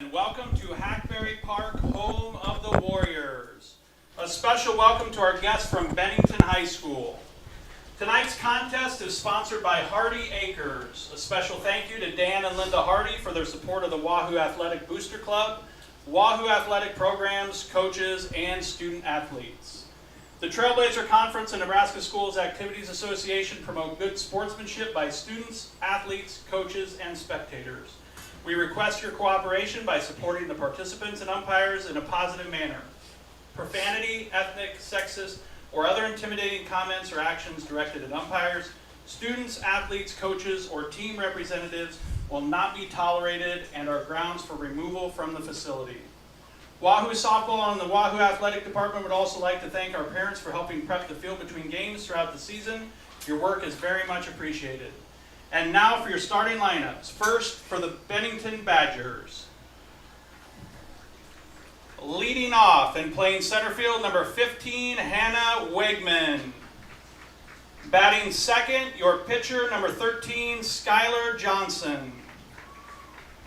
and welcome to Hackberry Park, home of the Warriors. A special welcome to our guests from Bennington High School. Tonight's contest is sponsored by Hardy Acres. A special thank you to Dan and Linda Hardy for their support of the Wahoo Athletic Booster Club, Wahoo Athletic programs, coaches, and student athletes. The Trailblazer Conference and Nebraska Schools Activities Association promote good sportsmanship by students, athletes, coaches, and spectators. We request your cooperation by supporting the participants and umpires in a positive manner. Profanity, ethnic, sexist, or other intimidating comments or actions directed at umpires, students, athletes, coaches, or team representatives will not be tolerated and are grounds for removal from the facility. Wahoo Softball and the Wahoo Athletic Department would also like to thank our parents for helping prep the field between games throughout the season. Your work is very much appreciated. And now for your starting lineups. First, for the Bennington Badgers. Leading off and playing center field, number 15, Hannah Wegman. Batting second, your pitcher, number 13, Skylar Johnson.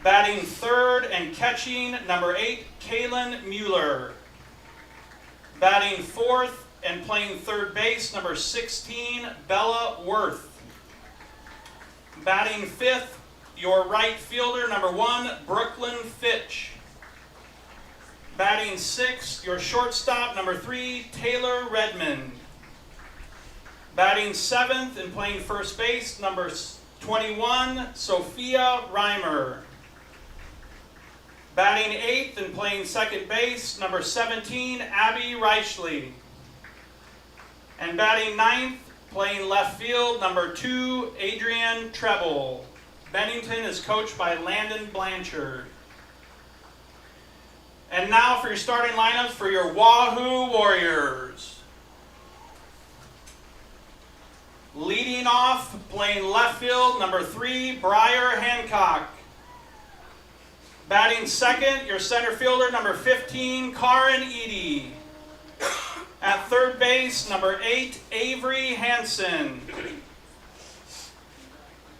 Batting third and catching, number 8, Kaylin Mueller. Batting fourth and playing third base, number 16, Bella Worth. Batting fifth, your right fielder, number 1, Brooklyn Fitch. Batting sixth, your shortstop, number 3, Taylor Redmond. Batting seventh and playing first base, number 21, Sophia Reimer. Batting eighth and playing second base, number 17, Abby Reichley. And batting ninth, playing left field, number 2, Adrienne Treble. Bennington is coached by Landon Blanchard. And now for your starting lineups for your Wahoo Warriors. Leading off, playing left field, number 3, Briar Hancock. Batting second, your center fielder, number 15, Karin Eady. At third base, number 8, Avery Hansen.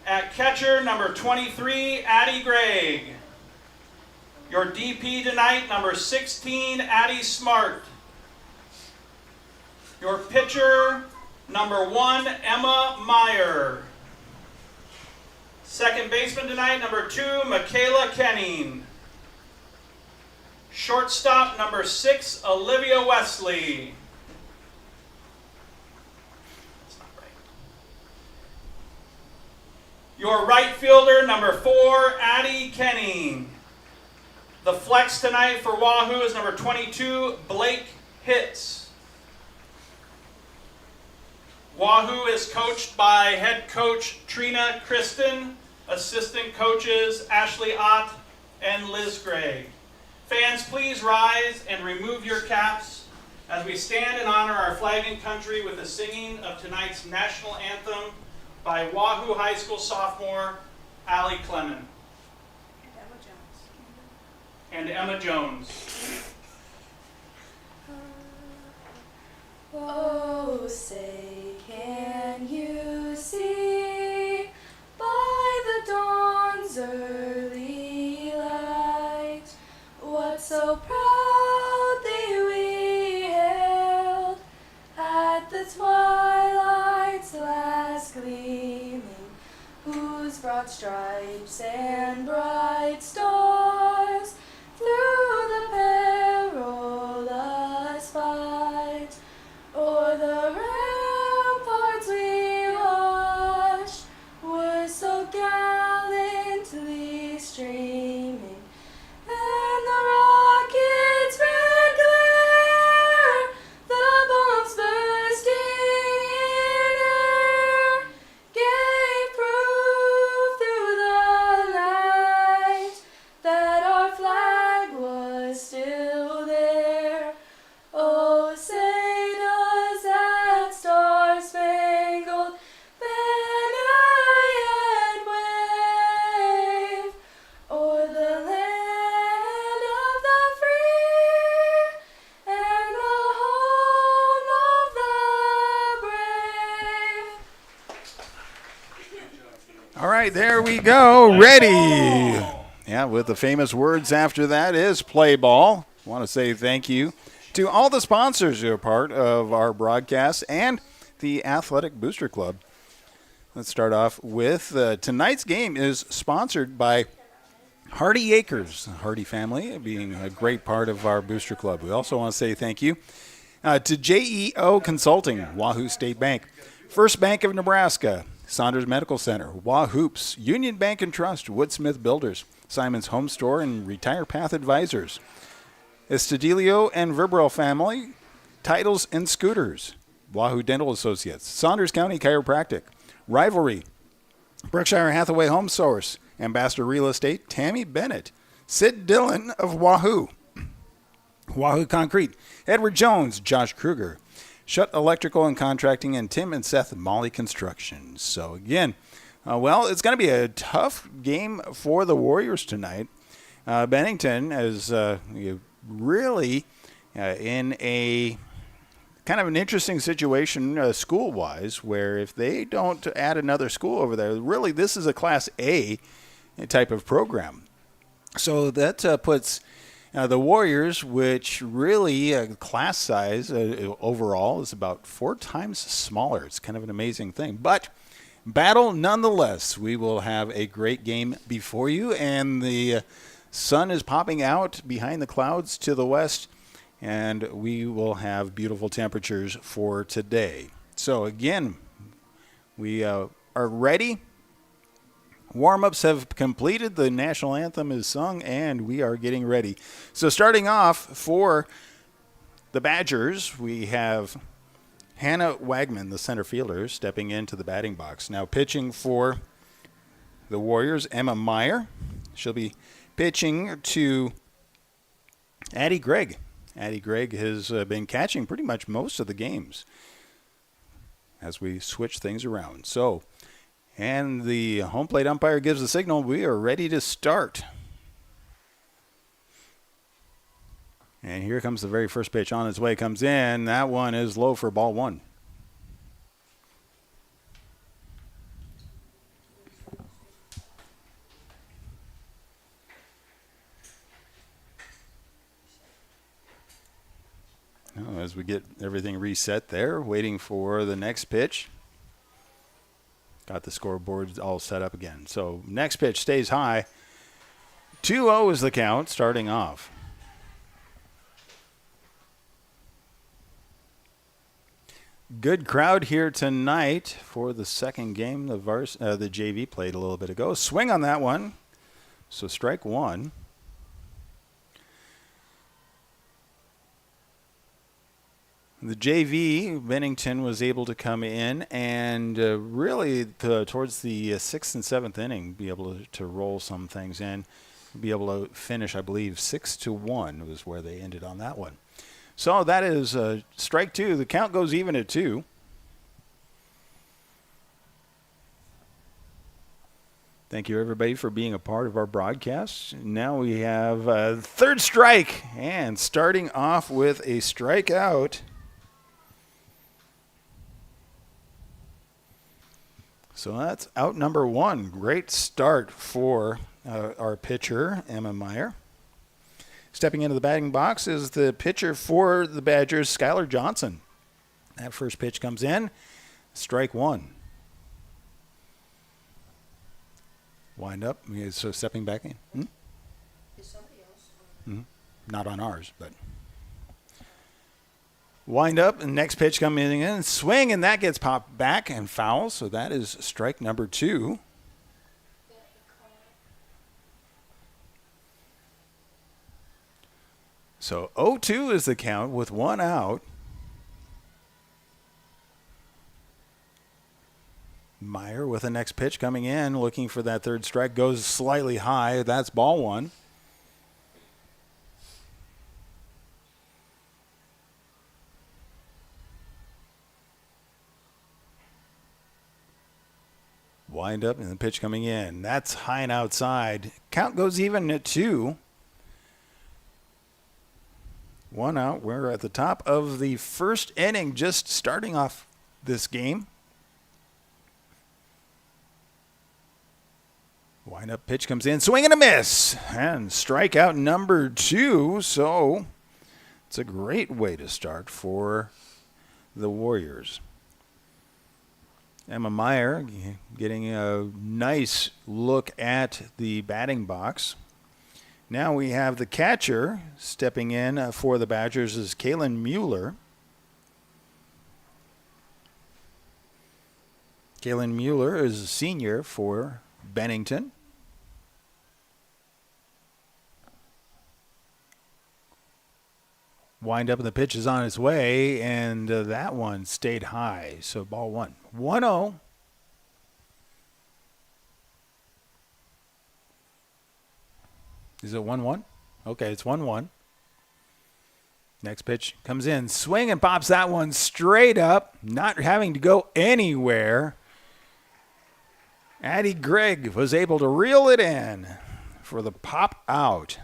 At catcher, number 23, Addie Gregg. Your DP tonight, number 16, Addie Smart. Your pitcher, number 1, Emma Meyer. Second baseman tonight, number 2, Michaela Kenning. Shortstop, number 6, Olivia Wesley. That's not right. Your right fielder, number 4, Addie Kenning. The flex tonight for Wahoo is number 22, Blake Hitz. Wahoo is coached by head coach Trina Kristen, assistant coaches Ashley Ott and Liz Gray. Fans, please rise and remove your caps as we stand and honor our flag and country with the singing of tonight's national anthem by Wahoo High School sophomore Allie Clemon. And Emma Jones. Oh, say, can you see by the dawn's early light what so proudly we hailed at the twilight's last gleaming, whose broad stripes and bright stars through the perilous fight o'er the ramparts we watched were so gallantly streaming, and the rocket's red glare, the bombs bursting in air, gave proof through the night that our flag was still there. Oh, say does that star-spangled banner yet wave o'er the land of the free and the home of the brave? All right, there we go. Ready. Yeah, with the famous words after that is play ball. I want to say thank you to all the sponsors who are part of our broadcast and the Athletic Booster Club. Let's start off with tonight's game is sponsored by Hardy Acres, the Hardy family being a great part of our Booster Club. We also want to say thank you to JEO Consulting, Wahoo State Bank, First Bank of Nebraska, Saunders Medical Center, Wahoops, Union Bank and Trust, Woodsmith Builders, Simon's Home Store, and Retire Path Advisors, Estudillo and Verbrell family, Titles and Scooters, Wahoo Dental Associates, Saunders County Chiropractic, Rivalry, Berkshire Hathaway Home Source, Ambassador Real Estate, Tammy Bennett, Sid Dillon of Wahoo, Wahoo Concrete, Edward Jones, Josh Kruger, Shutt Electrical and Contracting, and Tim and Seth Molly Construction. So again, it's going to be a tough game for the Warriors tonight. Bennington is really in a kind of an interesting situation school-wise, where if they don't add another school over there, really this is a Class A type of program. So that puts the Warriors, which really class size overall is about 4 times smaller. It's kind of an amazing thing. But battle nonetheless. We will have a great game before you, and the sun is popping out behind the clouds to the west, and we will have beautiful temperatures for today. So again, we are ready. Warm-ups have completed. The national anthem is sung, and we are getting ready. So starting off for the Badgers, we have Hannah Wagman, the center fielder, stepping into the batting box. Now pitching for the Warriors, Emma Meyer. She'll be pitching to Addie Gregg. Addie Gregg has been catching pretty much most of the games as we switch things around. So, and the home plate umpire gives the signal. We are ready to start. And here comes the very first pitch on its way. Comes in. That one is low for ball 1. Now, as we get everything reset there, waiting for the next pitch. Got the scoreboard all set up again. So next pitch stays high. 2-0 is the count starting off. Good crowd here tonight for the second game. The JV played a little bit ago. Swing on that one. So strike 1. The JV, Bennington, was able to come in and really towards the 6th and 7th inning be able to roll some things in, be able to finish, I believe, 6-1 was where they ended on that one. So that is strike 2. The count goes even at 2. Thank you, everybody, for being a part of our broadcast. Now we have third strike, and starting off with a strikeout. So that's out number 1. Great start for our pitcher, Emma Meyer. Stepping into the batting box is the pitcher for the Badgers, Skylar Johnson. That first pitch comes in, strike 1. Wind up, so stepping back in. Is somebody else? Not on ours, but. Wind up, and next pitch coming in, swing, and that gets popped back and foul. So that is strike number 2. So 0-2 is the count with 1 out. Meyer with the next pitch coming in, looking for that third strike, goes slightly high. That's ball 1. Wind up and the pitch coming in. That's high and outside. Count goes even at 2. 1 out. We're at the top of the first inning, just starting off this game. Wind up pitch comes in, swing and a miss, and strikeout number 2. So it's a great way to start for the Warriors. Emma Meyer getting a nice look at the batting box. Now we have the catcher stepping in for the Badgers is Kaylin Mueller. Kaylin Mueller is a senior for Bennington. Wind up and the pitch is on its way, and that one stayed high. So ball 1. 1-0. Is it 1-1? Okay, it's 1-1. Next pitch comes in. Swing and pops that one straight up, not having to go anywhere. Addie Gregg was able to reel it in for the pop out.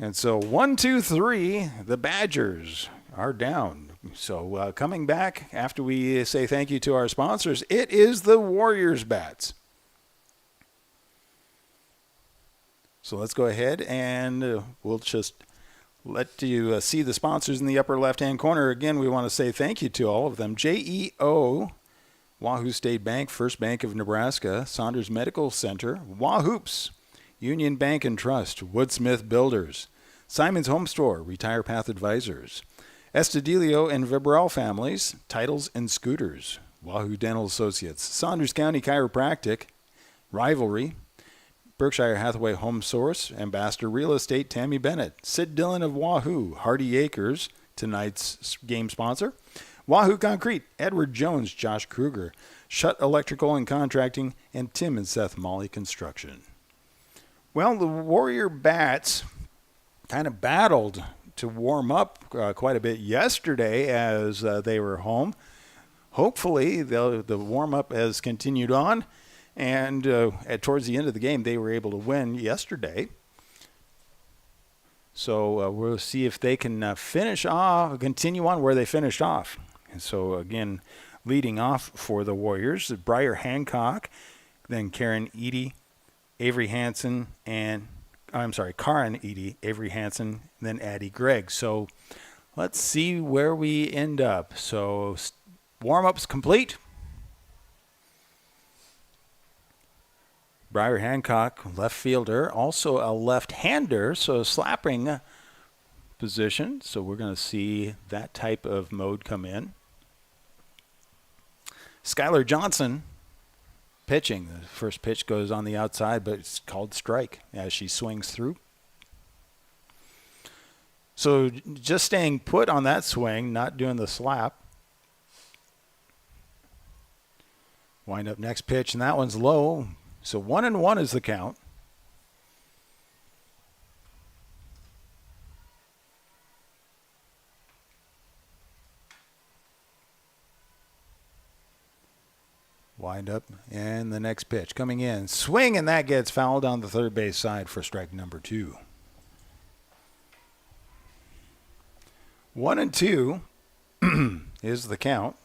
And so 1, 2, 3, the Badgers are down. So coming back after we say thank you to our sponsors, it is the Warriors bats. So let's go ahead and we'll just let you see the sponsors in the upper left-hand corner. Again, we want to say thank you to all of them. JEO, Wahoo State Bank, First Bank of Nebraska, Saunders Medical Center, Wahoops, Union Bank and Trust, Woodsmith Builders, Simon's Home Store, Retire Path Advisors, Estudillo and Vibral Families, Titles and Scooters, Wahoo Dental Associates, Saunders County Chiropractic, Rivalry, Berkshire Hathaway Home Source, Ambassador Real Estate, Tammy Bennett, Sid Dillon of Wahoo, Hardy Acres, tonight's game sponsor, Wahoo Concrete, Edward Jones, Josh Kruger, Shutt Electrical and Contracting, and Tim and Seth Molly Construction. Well, the Warrior bats kind of battled to warm up quite a bit yesterday as they were home. Hopefully, the warm-up has continued on. And towards the end of the game, they were able to win yesterday. So we'll see if they can continue on where they finished off. And so, again, leading off for the Warriors, Briar Hancock, then Karen Eady, Avery Hansen, Karen Eady, Avery Hansen, then Addie Gregg. So let's see where we end up. So warm-up's complete. Briar Hancock, left fielder, also a left-hander, so a slapping position. So we're going to see that type of mode come in. Skylar Johnson pitching. The first pitch goes on the outside, but it's called strike as she swings through. So just staying put on that swing, not doing the slap. Wind up next pitch, and that one's low. So 1-1 is the count. Wind up, and the next pitch coming in. Swing, and that gets fouled on the third base side for strike number 2. 1-2 is the count.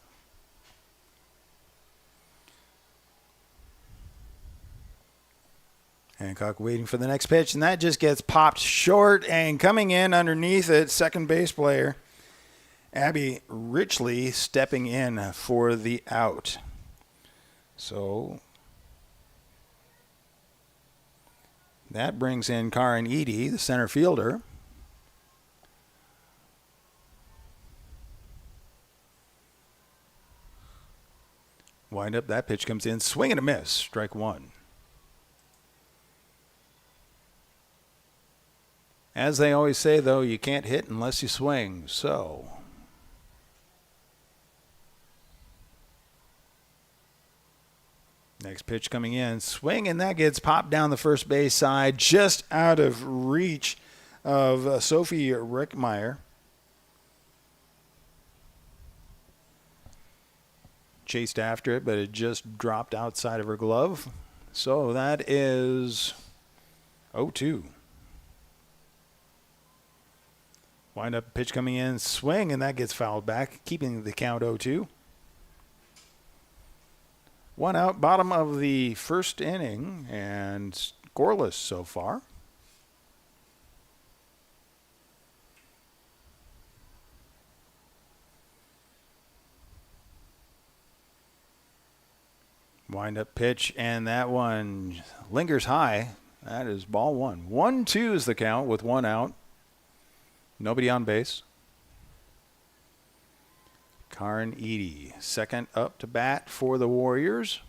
Hancock waiting for the next pitch, and that just gets popped short, and coming in underneath it, second base player Abby Richley stepping in for the out. So that brings in Karen Eady, the center fielder. Wind up, that pitch comes in, swing and a miss, strike 1. As they always say, though, you can't hit unless you swing. So next pitch coming in, swing, and that gets popped down the first base side, just out of reach of Sophie Rickmeyer. Chased after it, but it just dropped outside of her glove. So that is 0-2. Wind up, pitch coming in, swing, and that gets fouled back, keeping the count 0-2. One out, bottom of the first inning, and scoreless so far. Wind up pitch, and that one lingers high. That is ball one. 1-2 is the count with one out. Nobody on base. Karen Edie, second up to bat for the Warriors.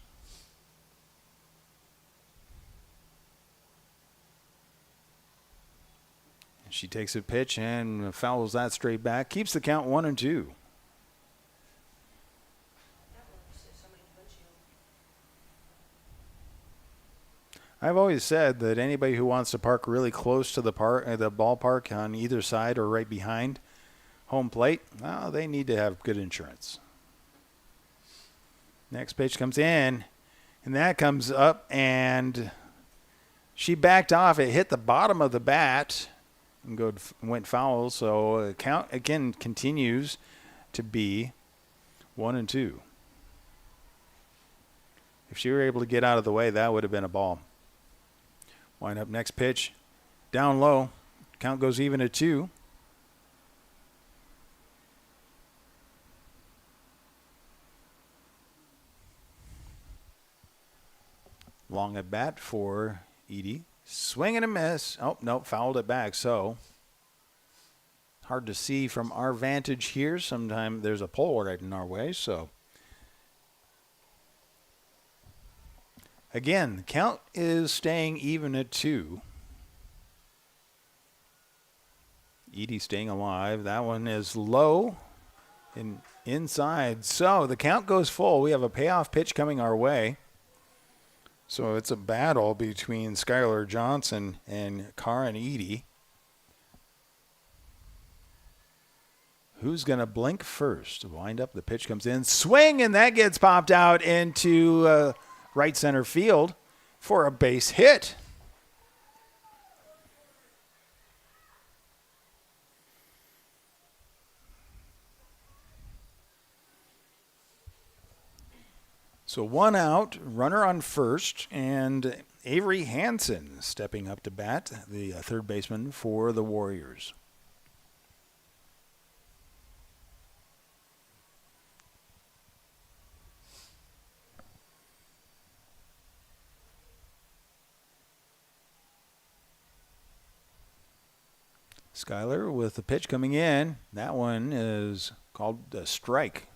She takes a pitch and fouls that straight back. Keeps the count 1-2. That one said somebody windshield. I've always said that anybody who wants to park really close to the ballpark on either side or right behind home plate, well, they need to have good insurance. Next pitch comes in, and that comes up, and she backed off. It hit the bottom of the bat and went foul. So the count again continues to be 1-2. If she were able to get out of the way, that would have been a ball. Wind up next pitch, down low. Count goes even at 2. Long at bat for Edie. Swing and a miss. Oh, no, fouled it back. So hard to see from our vantage here. Sometimes there's a pole right in our way. So again, the count is staying even at 2. Edie staying alive. That one is low and inside. So the count goes full. We have a payoff pitch coming our way. So it's a battle between Skylar Johnson and Karen Edie. Who's going to blink first? Wind up, the pitch comes in. Swing, and that gets popped out into right center field for a base hit. So one out, runner on first, and Avery Hansen stepping up to bat, the third baseman for the Warriors. Skylar with the pitch coming in. That one is called a strike.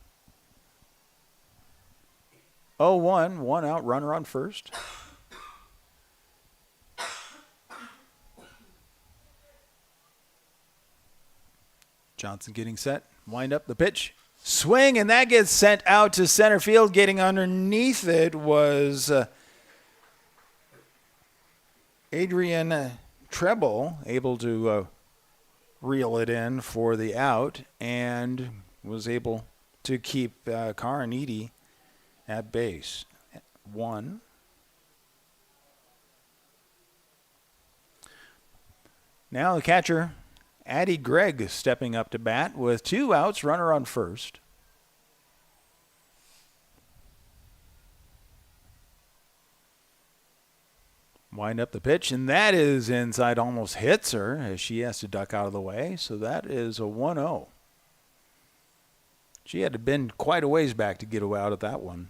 0-1, one out, runner on first. Johnson getting set. Wind up the pitch. Swing, and that gets sent out to center field. Getting underneath it was Adrian Treble, able to reel it in for the out, and was able to keep Karen Edie at base. 1. Now the catcher, Addie Gregg, stepping up to bat with 2 outs, runner on first. Wind up the pitch, and that is inside, almost hits her as she has to duck out of the way. So that is a 1-0. She had to bend quite a ways back to get out of that one.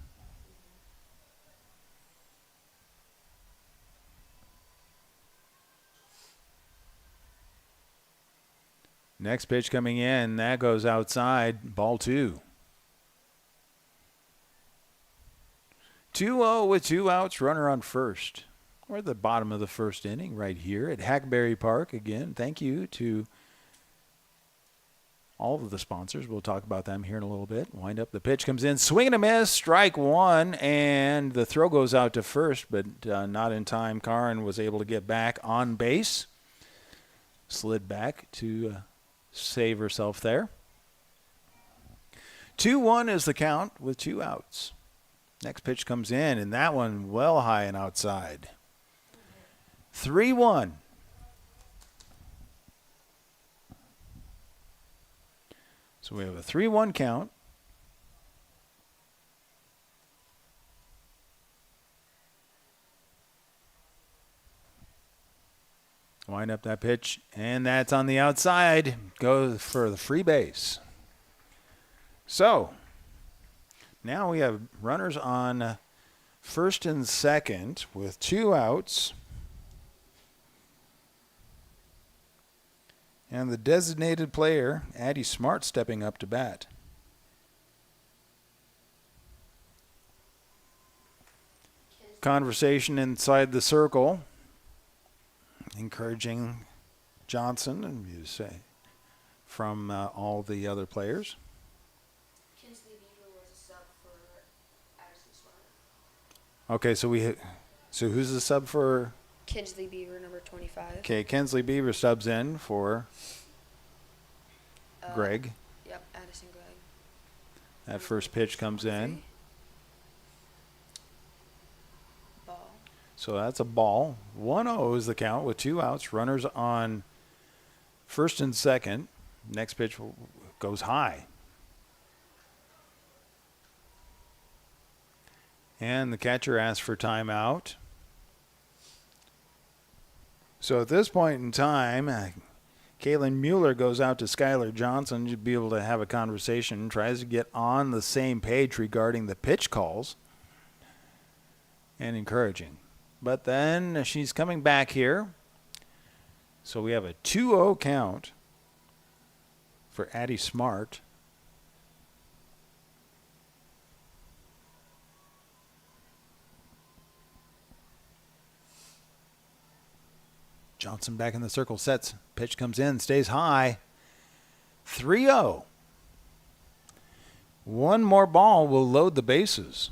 Next pitch coming in, that goes outside, ball 2. 2-0 with 2 outs, runner on first. We're at the bottom of the first inning right here at Hackberry Park. Again, thank you to all of the sponsors. We'll talk about them here in a little bit. Wind up, the pitch comes in, swing and a miss, strike 1, and the throw goes out to first, but not in time. Karen was able to get back on base. Slid back to save herself there. 2-1 is the count with 2 outs. Next pitch comes in, and that one well high and outside. 3-1. So we have a 3-1 count. Wind up that pitch, and that's on the outside. Goes for the free base. So, now we have runners on first and second with 2 outs. And the designated player, Addie Smart, stepping up to bat. Conversation inside the circle, encouraging Johnson, and you say, from all the other players. Kinsley Beaver was a sub for Addison Smart. Okay, so who's the sub for? Kinsley Beaver, number 25. Okay, Kinsley Beaver subs in for Greg. Yep, Addison Greg. That first pitch comes in. Ball. So that's a ball. 1-0 is the count with 2 outs. Runners on first and second. Next pitch goes high. And the catcher asks for timeout. So at this point in time, Kaylin Mueller goes out to Skylar Johnson to be able to have a conversation, tries to get on the same page regarding the pitch calls, and encouraging. But then she's coming back here. So we have a 2-0 count for Addie Smart. Johnson back in the circle, sets. Pitch comes in, stays high. 3-0. One more ball will load the bases.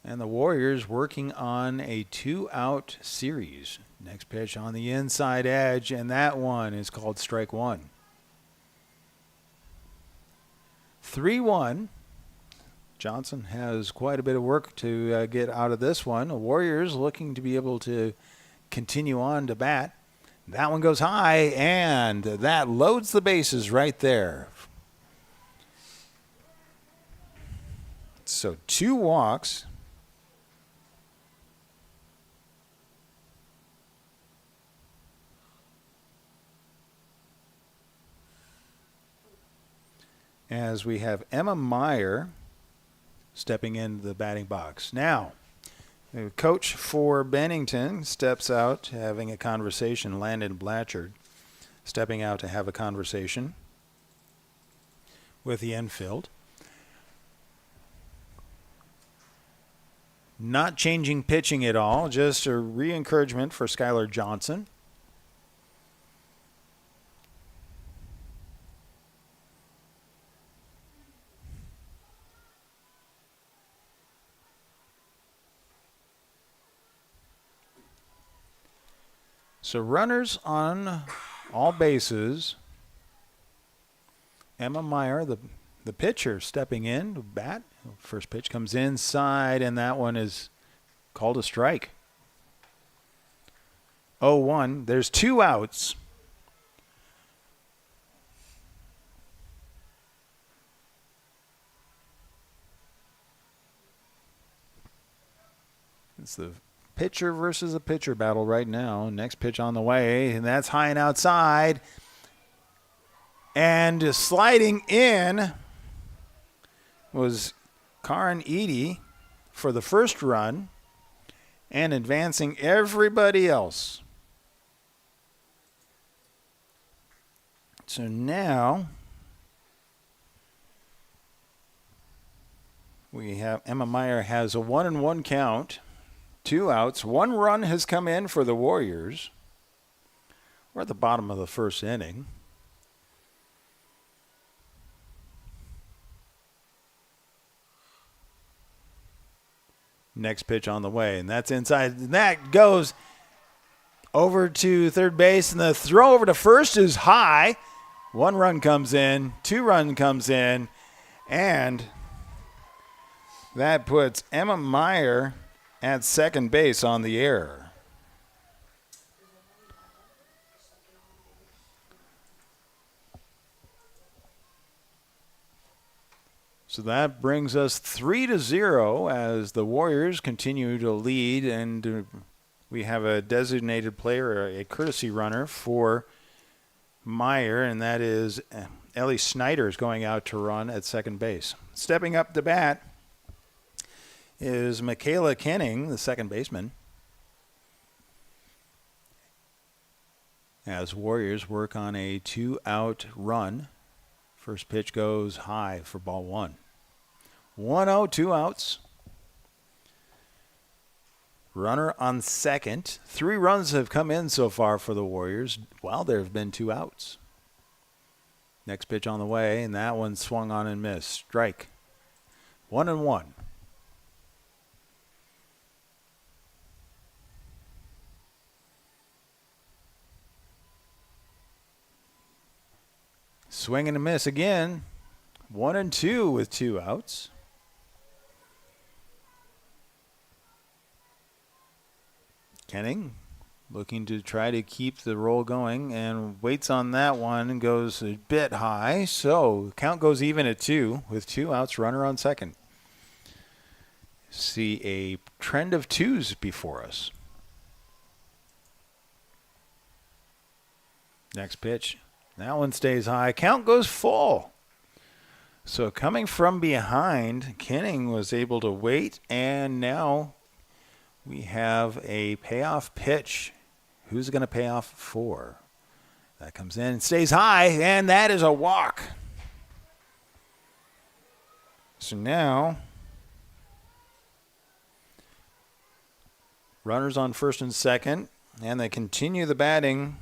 And the Warriors working on a 2-out series. Next pitch on the inside edge, and that one is called strike one. 3-1. Johnson has quite a bit of work to get out of this one. The Warriors looking to be able to continue on to bat. That one goes high, and that loads the bases right there. So 2 walks. As we have Emma Meyer stepping into the batting box. Now, the coach for Bennington steps out, having a conversation. Landon Blatchard stepping out to have a conversation with the infield. Not changing pitching at all, just a re-encouragement for Skylar Johnson. So runners on all bases. Emma Meyer, the pitcher, stepping in to bat. First pitch comes inside, and that one is called a strike. 0-1. There's 2 outs. It's the pitcher versus a pitcher battle right now. Next pitch on the way, and that's high and outside. And sliding in was Karin Eady for the first run and advancing everybody else. So now we have Emma Meyer has a 1-1 count. 2 outs. 1 run has come in for the Warriors. We're at the bottom of the first inning. Next pitch on the way, and that's inside. And that goes over to third base, and the throw over to first is high. 1 run comes in, 2 run comes in, and that puts Emma Meyer at second base on the error. So that brings us 3-0 as the Warriors continue to lead, and we have a designated player, a courtesy runner for Meyer, and that is Ellie Snyder is going out to run at second base. Stepping up to bat is Michaela Kenning, the second baseman, as Warriors work on a 2-out run. First pitch goes high for ball one. 1-0, 2 outs. Runner on second. 3 runs have come in so far for the Warriors while there have been 2 outs. Next pitch on the way, and that one swung on and missed. Strike. 1-1. Swing and a miss again. 1-2 with 2 outs. Kenning looking to try to keep the roll going and waits on that one and goes a bit high. So count goes even at 2 with 2 outs, runner on second. See a trend of 2s before us. Next pitch. That one stays high. Count goes full. So coming from behind, Kenning was able to wait, and now we have a payoff pitch. Who's going to pay off for? That comes in and stays high, and that is a walk. So now, runners on first and second, and they continue the batting.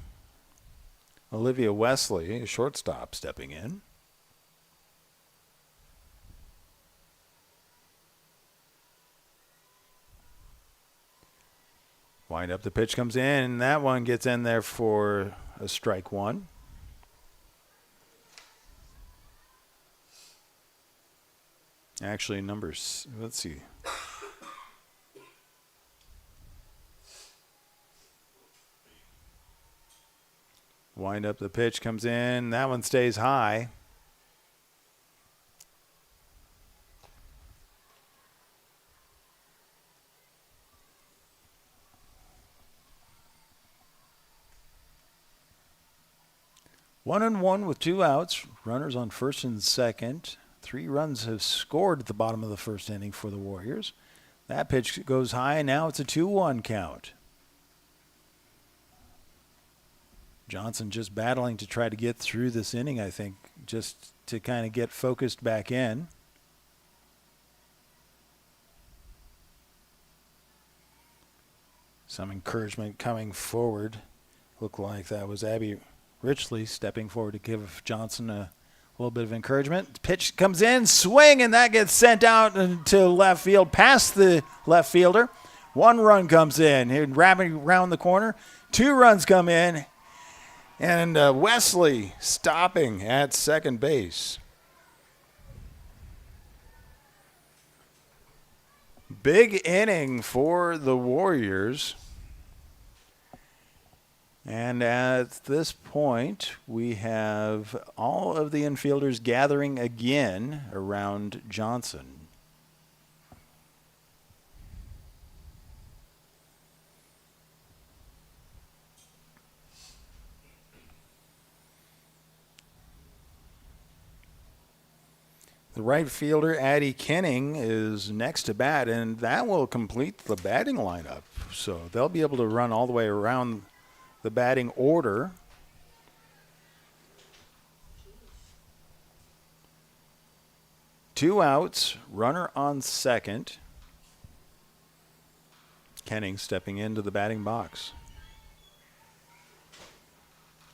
Olivia Wesley, a shortstop, stepping in. Wind up, the pitch comes in, and that one gets in there for a strike one. Actually, numbers, let's see. Wind up, the pitch comes in, that one stays high. One and one with 2 outs. Runners on first and second. 3 runs have scored at the bottom of the first inning for the Warriors. That pitch goes high, and now it's a 2-1 count. Johnson just battling to try to get through this inning, I think, just to kind of get focused back in. Some encouragement coming forward. Looked like that was Abby Richley stepping forward to give Johnson a little bit of encouragement. Pitch comes in, swing, and that gets sent out to left field, past the left fielder. 1 run comes in, here wrapping around the corner. 2 runs come in, and Wesley stopping at second base. Big inning for the Warriors. And at this point, we have all of the infielders gathering again around Johnson. The right fielder, Addie Kenning, is next to bat, and that will complete the batting lineup. So they'll be able to run all the way around the batting order. Two outs, runner on second. Kenning stepping into the batting box.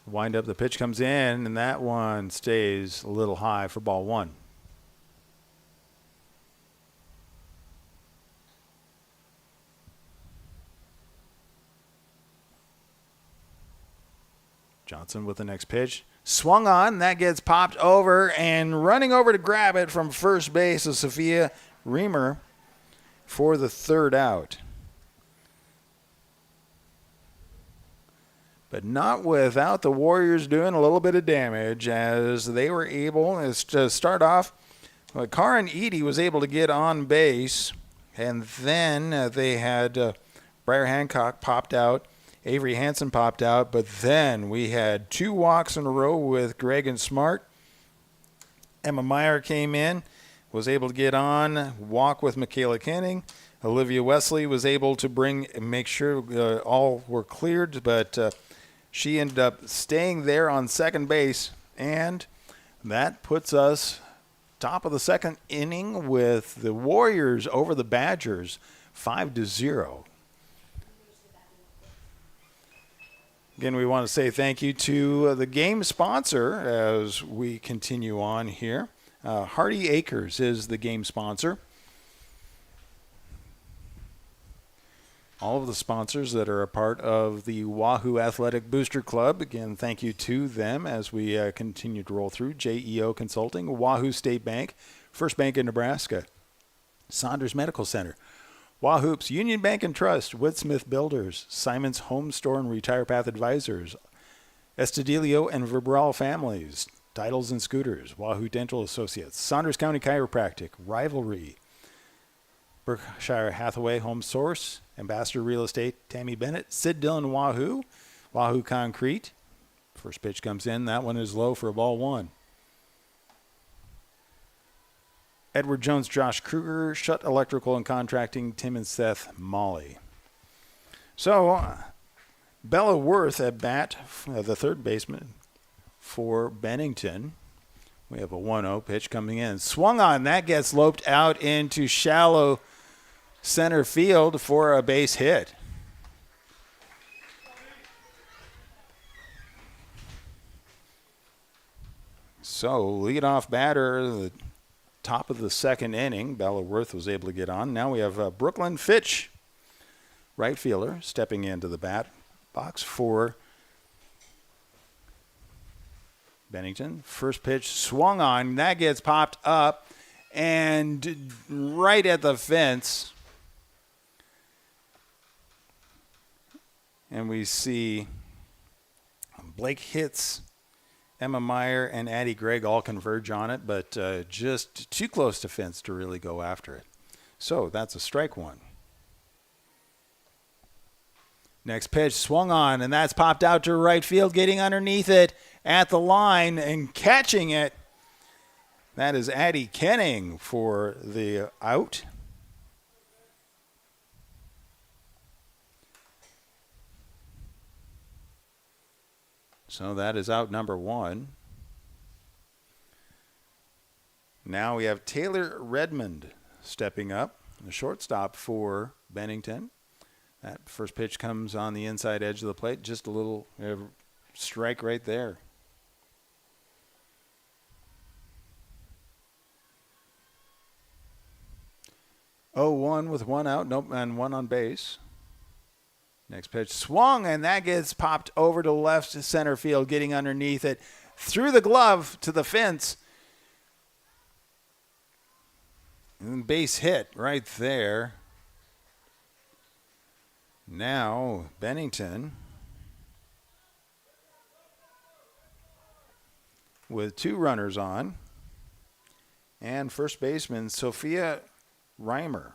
Wind up, the pitch comes in, and that one stays a little high for ball 1. Johnson with the next pitch. Swung on. That gets popped over, and running over to grab it from first base is Sophia Reamer for the 3rd out. But not without the Warriors doing a little bit of damage, as they were able to start off Well, Karin Eady was able to get on base, and then they had Briar Hancock popped out, Avery Hansen popped out, but then we had 2 walks in a row with Greg and Smart. Emma Meyer came in, was able to get on, walk with Michaela Kenning. Olivia Wesley was able to make sure all were cleared, but she ended up staying there on second base, and that puts us top of the second inning with the Warriors over the Badgers, 5-0. Again, we want to say thank you to the game sponsor as we continue on here. Hardy Acres is the game sponsor. All of the sponsors that are a part of the Wahoo Athletic Booster Club, again, thank you to them as we continue to roll through. JEO Consulting, Wahoo State Bank, First Bank in Nebraska, Saunders Medical Center, Wahoops, Union Bank and Trust, Woodsmith Builders, Simon's Home Store and Retire Path Advisors, Estudillo and Verbral Families, Titles and Scooters, Wahoo Dental Associates, Saunders County Chiropractic, Rivalry, Berkshire Hathaway Home Source, Ambassador Real Estate, Tammy Bennett, Sid Dillon Wahoo, Wahoo Concrete. First pitch comes in. That one is low for ball 1. Edward Jones, Josh Kruger, Shutt Electrical and Contracting, Tim and Seth Molly. So, Bella Worth at bat, the third baseman for Bennington. We have a 1-0 pitch coming in. Swung on. That gets loped out into shallow center field for a base hit. So, leadoff batter, the top of the second inning, Bella Worth was able to get on. Now we have Brooklyn Fitch, right fielder, stepping into the bat box for Bennington. First pitch swung on. That gets popped up and right at the fence. And we see Blake hits Emma Meyer and Addie Gregg all converge on it, but just too close to fence to really go after it. So that's a strike 1. Next pitch swung on, and that's popped out to right field, getting underneath it at the line and catching it. That is Addie Kenning for the out. So that is out number 1. Now we have Taylor Redmond stepping up, the shortstop for Bennington. That first pitch comes on the inside edge of the plate, just a little strike right there. 0-1 with 1 out, nope, and 1 on base. Next pitch swung, and that gets popped over to left center field, getting underneath it, through the glove to the fence. And base hit right there. Now, Bennington with 2 runners on, and first baseman Sophia Reimer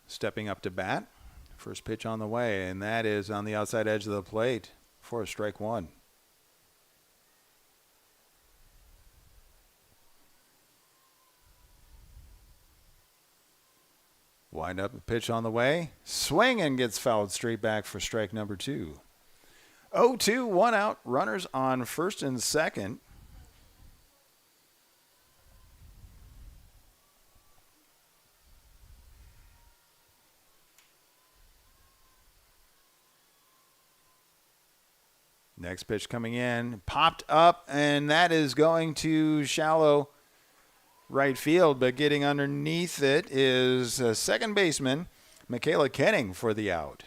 stepping up to bat. First pitch on the way, and that is on the outside edge of the plate for a strike 1. Wind up, a pitch on the way. Swing and gets fouled straight back for strike number 2. 0-2, 1 out. Runners on first and second. Next pitch coming in. Popped up, and that is going to shallow right field, but getting underneath it is second baseman Michaela Kenning for the out.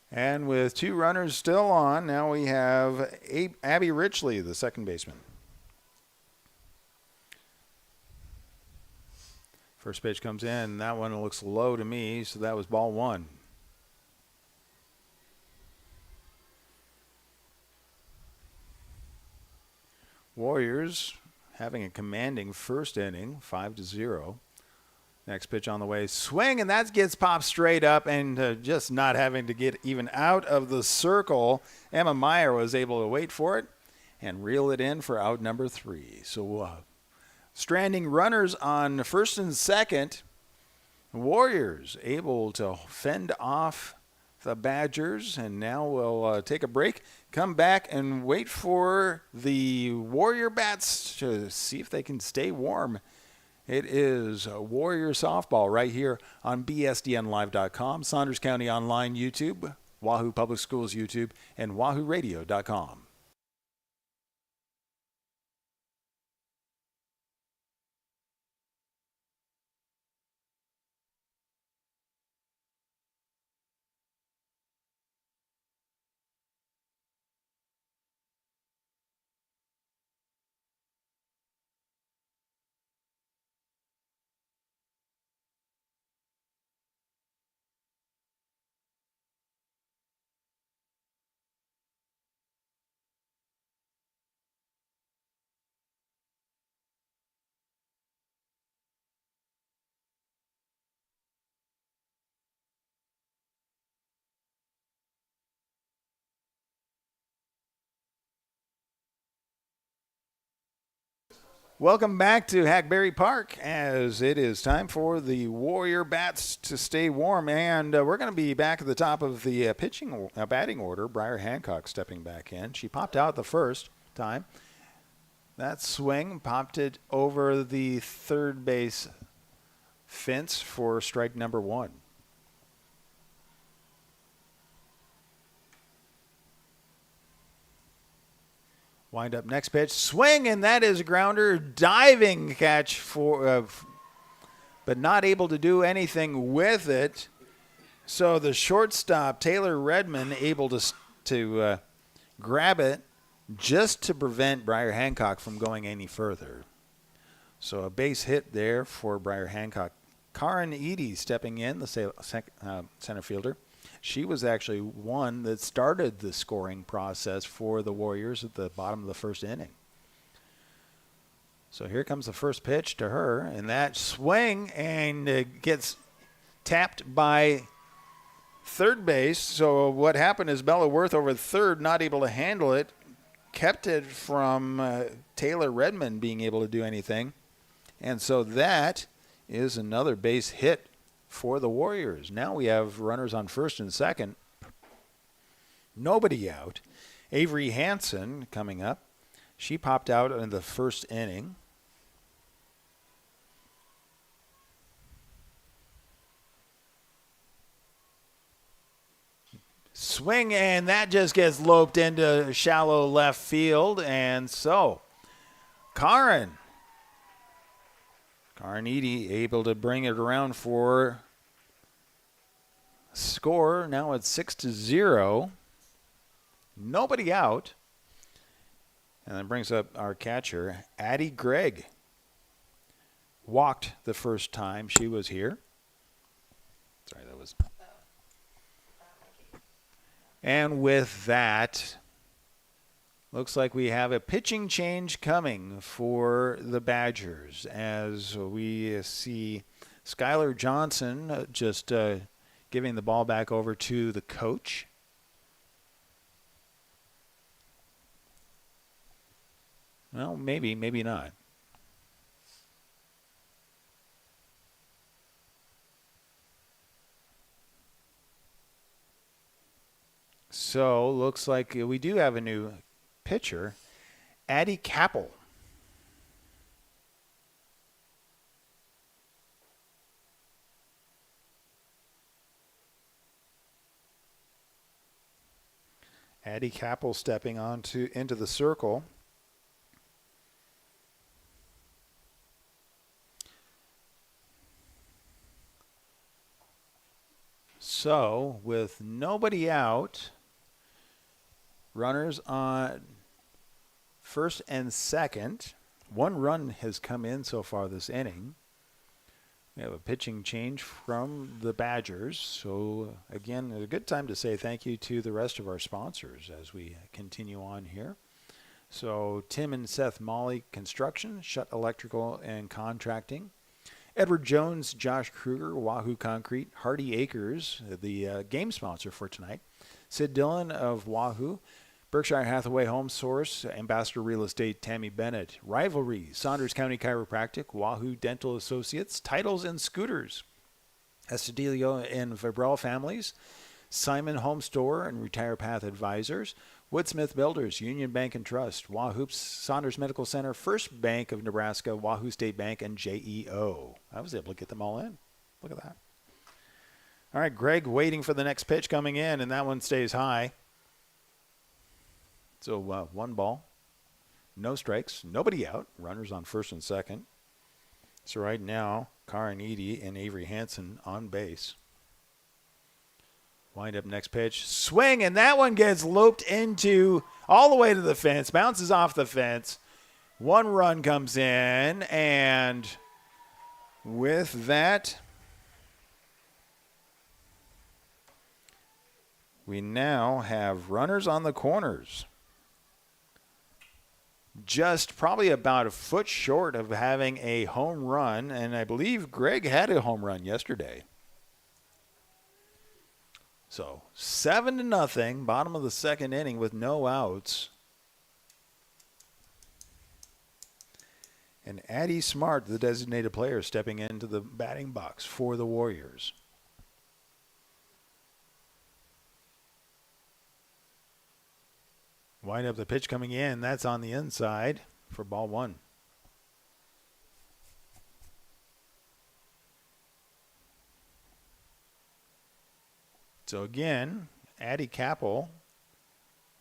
And with 2 runners still on, now we have Abby Richley, the second baseman. First pitch comes in. That one looks low to me, so that was ball one. Warriors having a commanding first inning, 5-0. Next pitch on the way, swing, and that gets popped straight up, and just not having to get even out of the circle. Emma Meyer was able to wait for it and reel it in for out number 3. So stranding runners on first and second. Warriors able to fend off the Badgers, and now we'll take a break, come back and wait for the Warrior Bats to see if they can stay warm. It is Warrior Softball right here on BSDNLive.com, Saunders County Online YouTube, Wahoo Public Schools YouTube, and WahooRadio.com. Welcome back to Hackberry Park, as it is time for the Warrior Bats to stay warm, and we're going to be back at the top of the batting order. Briar Hancock stepping back in. She popped out the first time. That swing popped it over the third base fence for strike number 1. Wind up next pitch, swing, and that is a grounder, diving catch for, but not able to do anything with it. So the shortstop Taylor Redmond able to grab it just to prevent Briar Hancock from going any further. So a base hit there for Briar Hancock. Karen Eady stepping in, the center fielder. She was actually one that started the scoring process for the Warriors at the bottom of the first inning. So here comes the first pitch to her, and that swing, and it gets tapped by third base. So what happened is Bella Worth over third, not able to handle it, kept it from Taylor Redmond being able to do anything. And so that is another base hit for the Warriors. Now we have runners on first and second. Nobody out. Avery Hansen coming up. She popped out in the first inning. Swing, and that just gets loped into shallow left field. And so Karen Eady able to bring it around for score. Now it's 6-0. Nobody out. And that brings up our catcher, Addie Gregg. Walked the first time she was here. Sorry, that was. And with that, looks like we have a pitching change coming for the Badgers, as we see Skylar Johnson just giving the ball back over to the coach. Well, maybe not. So, looks like we do have a new pitcher, Addie Capel. Addie Capel stepping into the circle. So, with nobody out, runners on first and second. One run has come in so far this inning. We have a pitching change from the Badgers. So, again, a good time to say thank you to the rest of our sponsors as we continue on here. So, Tim and Seth Molly Construction, Shutt Electrical and Contracting. Edward Jones, Josh Kruger, Wahoo Concrete, Hardy Acres, the game sponsor for tonight. Sid Dillon of Wahoo, Berkshire Hathaway Home Source, Ambassador Real Estate, Tammy Bennett, Rivalry, Saunders County Chiropractic, Wahoo Dental Associates, Titles and Scooters, Estudillo and Vibrell Families, Simon Home Store and Retire Path Advisors, Woodsmith Builders, Union Bank and Trust, Wahoops, Saunders Medical Center, First Bank of Nebraska, Wahoo State Bank, and JEO. I was able to get them all in. Look at that. All right, Greg waiting for the next pitch coming in, and that one stays high. So 1 ball, no strikes, nobody out. Runners on first and second. So right now, Karin Edie and Avery Hansen on base. Wind up next pitch. Swing, and that one gets looped into all the way to the fence. Bounces off the fence. 1 run comes in, and with that, we now have runners on the corners. Just probably about a foot short of having a home run, and I believe Greg had a home run yesterday. So 7-0, bottom of the second inning with no outs. And Addie Smart, the designated player, stepping into the batting box for the Warriors. Wind up the pitch coming in. That's on the inside for ball 1. So again, Addie Capel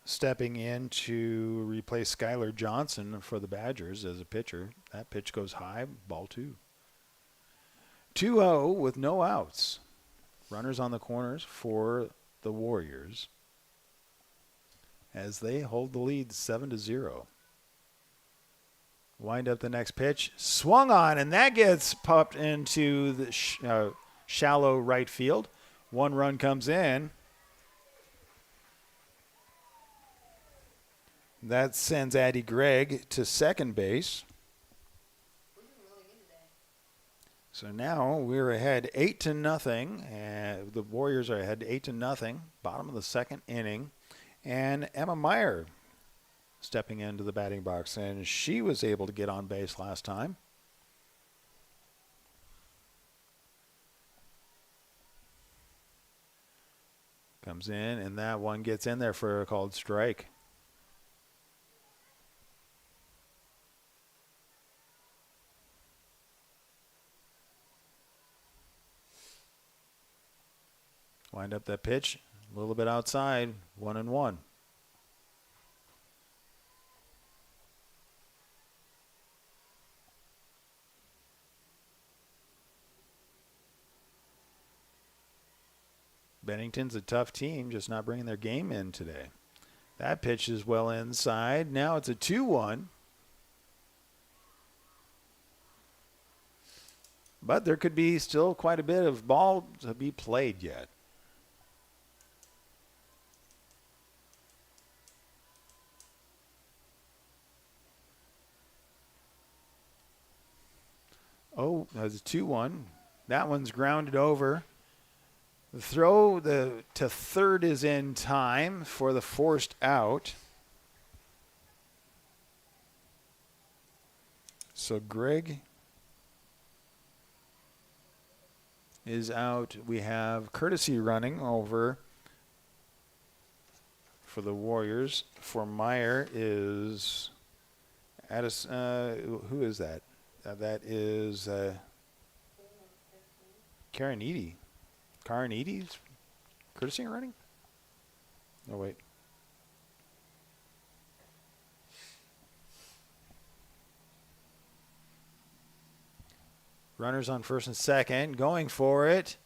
stepping in to replace Skylar Johnson for the Badgers as a pitcher. That pitch goes high, ball 2. 2-0 with no outs. Runners on the corners for the Warriors as they hold the lead 7-0. Wind up the next pitch. Swung on, and that gets popped into the shallow right field. 1 run comes in. That sends Addie Gregg to second base. So now we're ahead 8-0, and the Warriors are ahead 8-0. Bottom of the second inning, and Emma Meyer stepping into the batting box, and she was able to get on base last time. Comes in, and that one gets in there for a called strike. Wind up that pitch, a little bit outside, 1-1. Bennington's a tough team, just not bringing their game in today. That pitch is well inside. Now it's a 2-1. But there could be still quite a bit of ball to be played yet. Oh, that's a 2-1. That one's grounded over. The throw to third is in time for the forced out. So Greg is out. We have Courtesy running over for the Warriors. For Meyer is Addis. Who is that? That is Karin Edie. Karin Edie's Courtesy running? Oh, wait. Runners on first and second, going for it.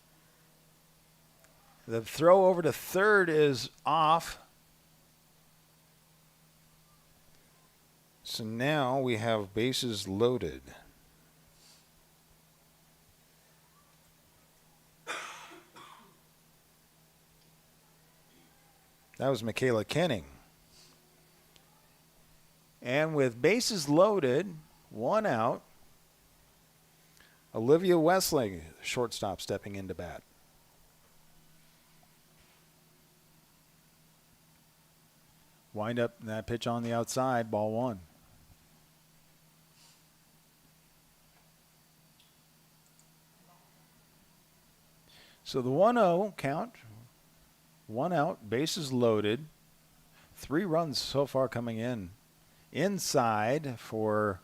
The throw over to third is off. So now we have bases loaded. That was Michaela Kenning. And with bases loaded, one out, Olivia Wesley, shortstop, stepping into bat. Wind up that pitch on the outside, ball one. So the 1-0 count, one out, bases loaded, 3 runs so far coming in. Inside for,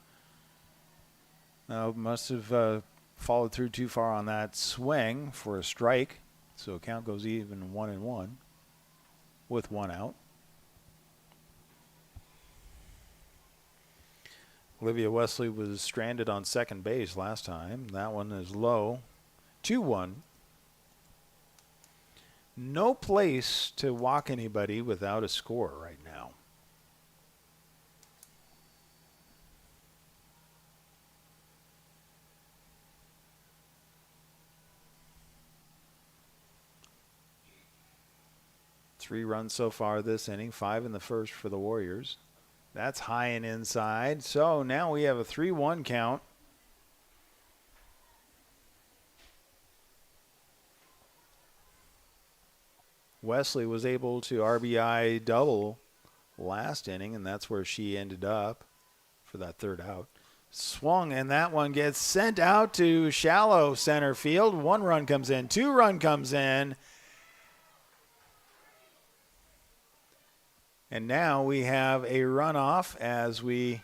must have followed through too far on that swing for a strike. So count goes even 1-1 with 1 out. Olivia Wesley was stranded on second base last time. That one is low. 2-1. No place to walk anybody without a score right now. Three runs so far this inning, 5 in the first for the Warriors. That's high and inside. So now we have a 3-1 count. Wesley was able to RBI double last inning, and that's where she ended up for that third out. Swung, and that one gets sent out to shallow center field. 1 run comes in, 2 run comes in. And now we have a runoff as we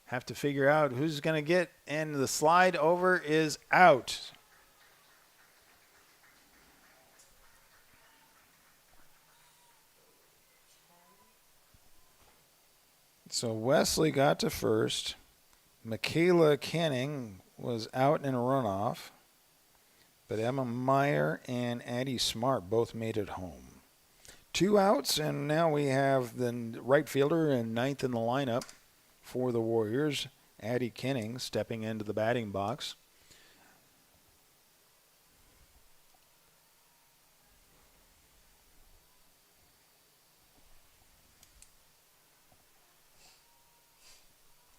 have to figure out who's going to get, and the slide over is out. So Wesley got to first. Michaela Kenning was out in a runoff. But Emma Meyer and Addie Smart both made it home. 2 outs, and now we have the right fielder and 9th in the lineup for the Warriors. Addie Kenning stepping into the batting box.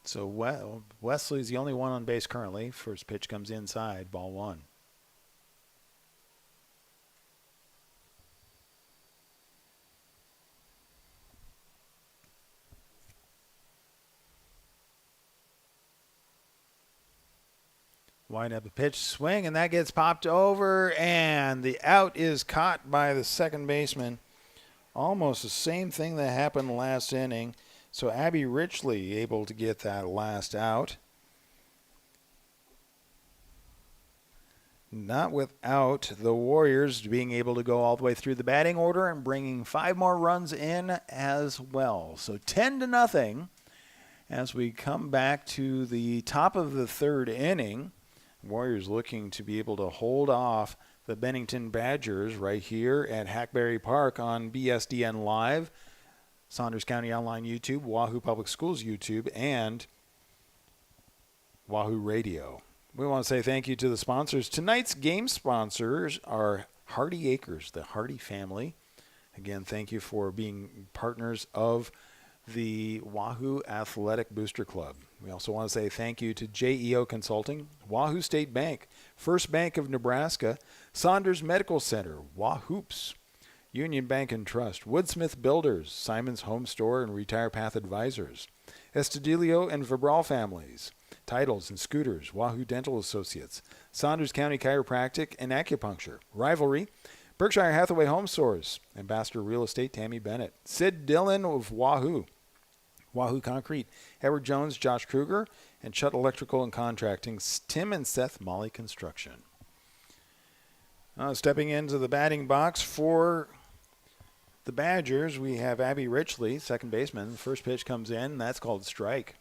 So Wesley's the only one on base currently. First pitch comes inside, ball 1. Wind up a pitch, swing, and that gets popped over, and the out is caught by the second baseman. Almost the same thing that happened last inning. So Abby Richley able to get that last out. Not without the Warriors being able to go all the way through the batting order and bringing 5 more runs in as well. So 10-0 as we come back to the top of the third inning. Warriors looking to be able to hold off the Bennington Badgers right here at Hackberry Park on BSDN Live, Saunders County Online YouTube, Wahoo Public Schools YouTube, and Wahoo Radio. We want to say thank you to the sponsors. Tonight's game sponsors are Hardy Acres, the Hardy family. Again, thank you for being partners of the Wahoo Athletic Booster Club. We also want to say thank you to JEO Consulting, Wahoo State Bank, First Bank of Nebraska, Saunders Medical Center, Wahoops, Union Bank and Trust, Woodsmith Builders, Simon's Home Store and Retire Path Advisors, Estudillo and Vibral Families, Titles and Scooters, Wahoo Dental Associates, Saunders County Chiropractic and Acupuncture, Rivalry, Berkshire Hathaway Home Stores, Ambassador Real Estate Tammy Bennett, Sid Dillon of Wahoo, Wahoo Concrete, Edward Jones, Josh Kruger, and Chutt Electrical and Contracting, Tim and Seth Molly Construction. Stepping into the batting box for the Badgers, we have Abby Richley, second baseman. First pitch comes in, that's called strike.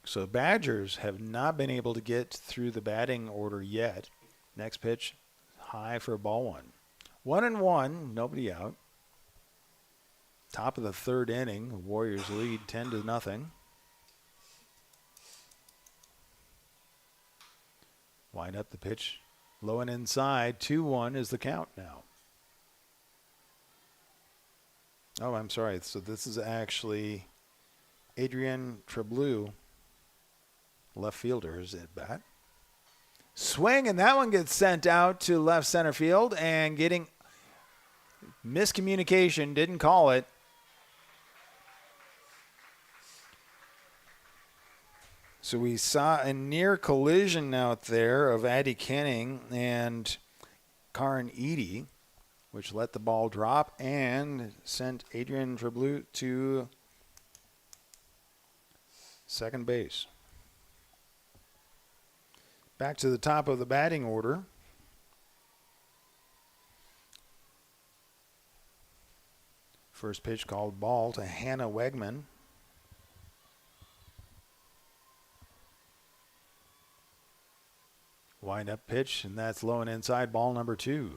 So Badgers have not been able to get through the batting order yet. Next pitch, high for ball 1. 1-1, nobody out. Top of the third inning, Warriors lead 10-0. Wind up the pitch Low and inside, 2-1 is the count now. Oh, I'm sorry. So this is actually Adrian Trebleu, left fielder's at bat. Swing, and that one gets sent out to left center field, and getting miscommunication, didn't call it. So we saw a near collision out there of Addy Kenning and Karin Eady, which let the ball drop and sent Adrian Trebleu to second base. Back to the top of the batting order. First pitch called ball to Hannah Wegman. Wind up pitch, and that's low and inside, ball number 2.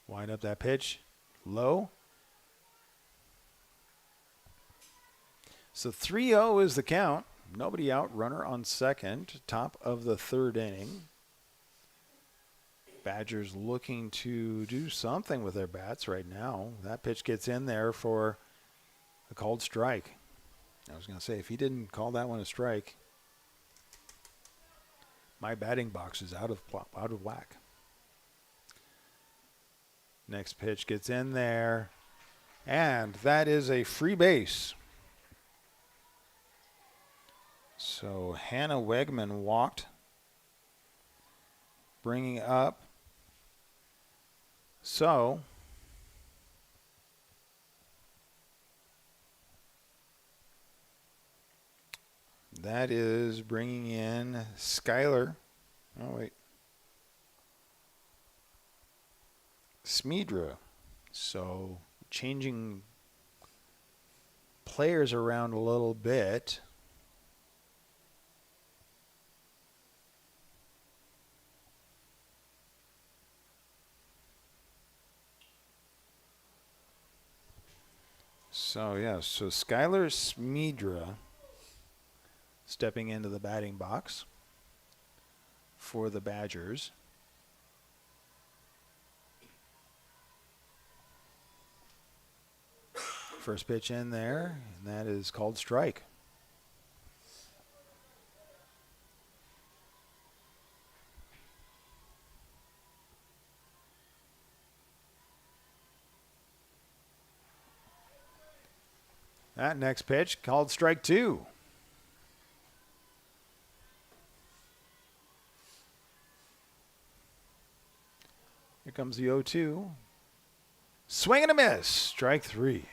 Wind up that pitch, low. So 3-0 is the count. Nobody out, runner on second, top of the third inning. Badgers looking to do something with their bats right now. That pitch gets in there for a called strike. I was going to say, if he didn't call that one a strike, my batting box is out of whack. Next pitch gets in there, and that is a free base. So Hannah Wegman walked, bringing up. So that is bringing in Skylar. Oh, wait. Smedra. So changing players around a little bit. So, yeah, so Skylar Smedra stepping into the batting box for the Badgers. First pitch in there, and that is called strike. That next pitch called strike 2. Here comes the 0-2. Swing and a miss. Strike 3.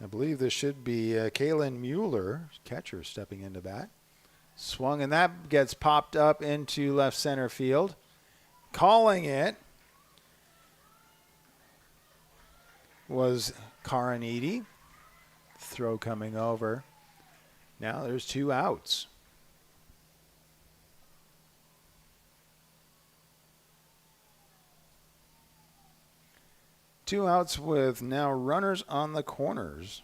I believe this should be Kaylin Mueller, catcher, stepping into bat. Swung, and that gets popped up into left center field. Calling it was Karin Eady. Throw coming over. Now there's 2 outs. Two outs with now runners on the corners.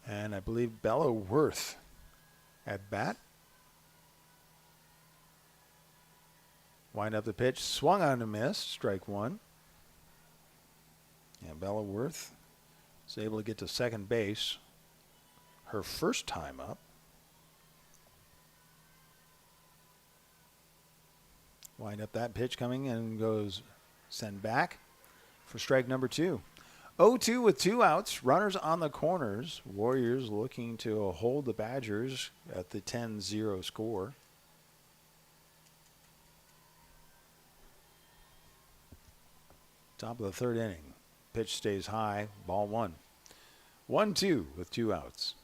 And I believe Bella Worth at bat. Wind up the pitch, swung on a miss, strike 1. Yeah, Bella Worth is able to get to second base her first time up. Wind up that pitch coming and goes send back for strike number 2. 0-2 with 2 outs, runners on the corners. Warriors looking to hold the Badgers at the 10-0 score. Top of the third inning. Pitch stays high. Ball 1. 1-2 with 2 outs.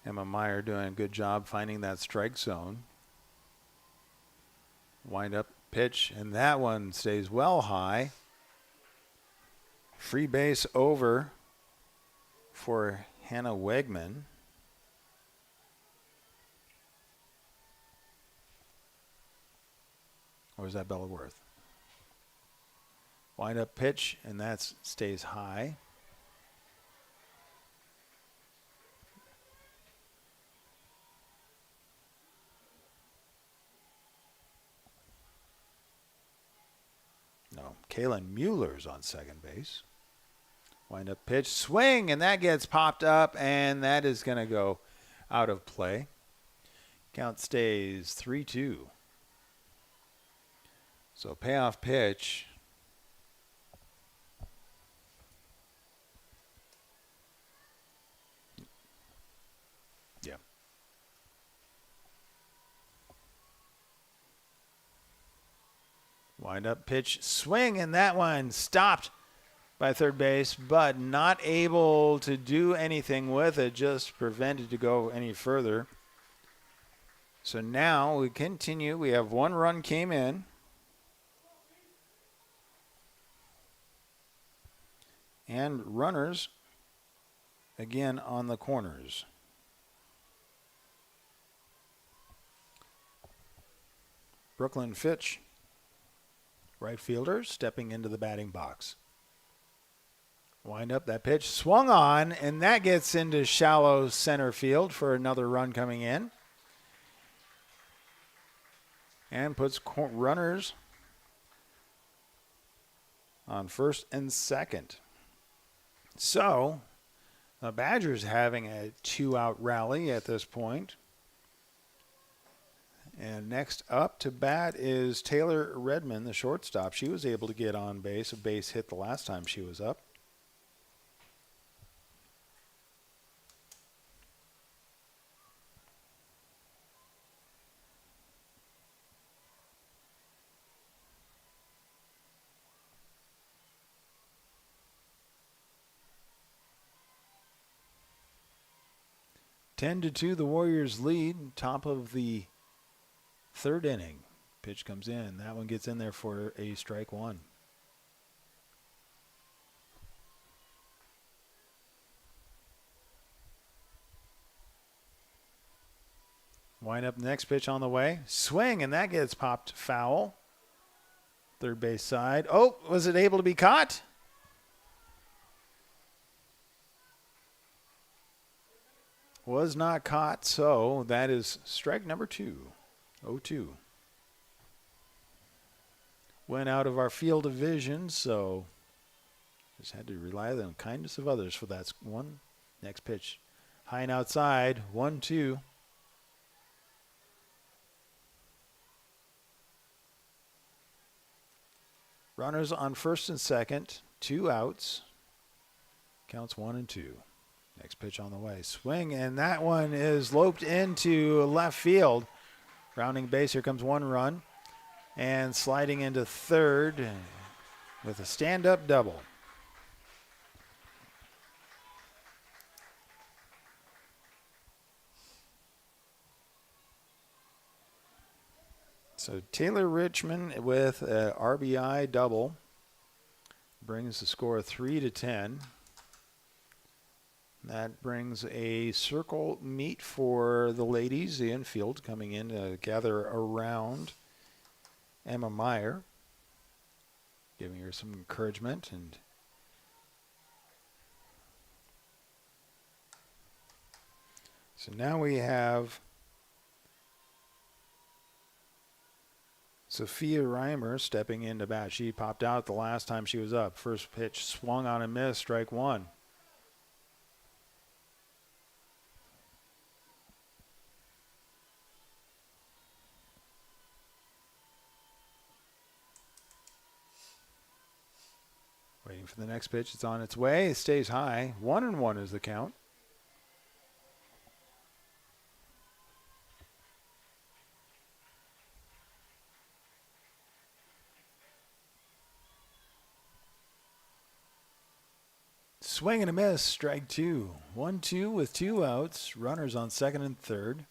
Emma Meyer doing a good job finding that strike zone. Wind up pitch, and that one stays well high. Free base over for Hannah Wegman. Or is that Bella Worth? Wind up pitch, and that stays high. No, Kaylin Mueller's on second base. Wind up pitch, swing, and that gets popped up, and that is going to go out of play. Count stays 3-2. So payoff pitch. Yeah. Wind up pitch, swing, and that one stopped by third base, but not able to do anything with it, just prevented to go any further. So now we continue. We have 1 run came in. And runners again on the corners. Brooklyn Fitch, right fielder, stepping into the batting box. Wind up that pitch, swung on, and that gets into shallow center field for another run coming in. And puts runners on first and second. So, the Badgers having a 2-out rally at this point. And next up to bat is Taylor Redmond, the shortstop. She was able to get on base, a base hit the last time she was up. Ten to 2, the Warriors lead, top of the third inning. Pitch comes in. That one gets in there for a strike 1. Wind up next pitch on the way. Swing, and that gets popped foul. Third base side. Oh, was it able to be caught? Was not caught, so that is strike number 2. 0-2. Went out of our field of vision, so just had to rely on the kindness of others for that one. Next pitch. High and outside. 1-2. Runners on first and second. 2 outs. Counts 1 and 2. Next pitch on the way. Swing, and that one is loped into left field. Rounding base, here comes 1 run. And sliding into third with a stand-up double. So Taylor Richmond with a RBI double brings the score 3-10. That brings a circle meet for the ladies, the infield, coming in to gather around Emma Meyer, giving her some encouragement. And so now we have Sophia Reimer stepping into bat. She popped out the last time she was up. First pitch swung on and missed, strike 1. Waiting for the next pitch. It's on its way. It stays high. 1-1 is the count. Swing and a miss. Strike two. 1-2 with 2 outs. Runners on second and third.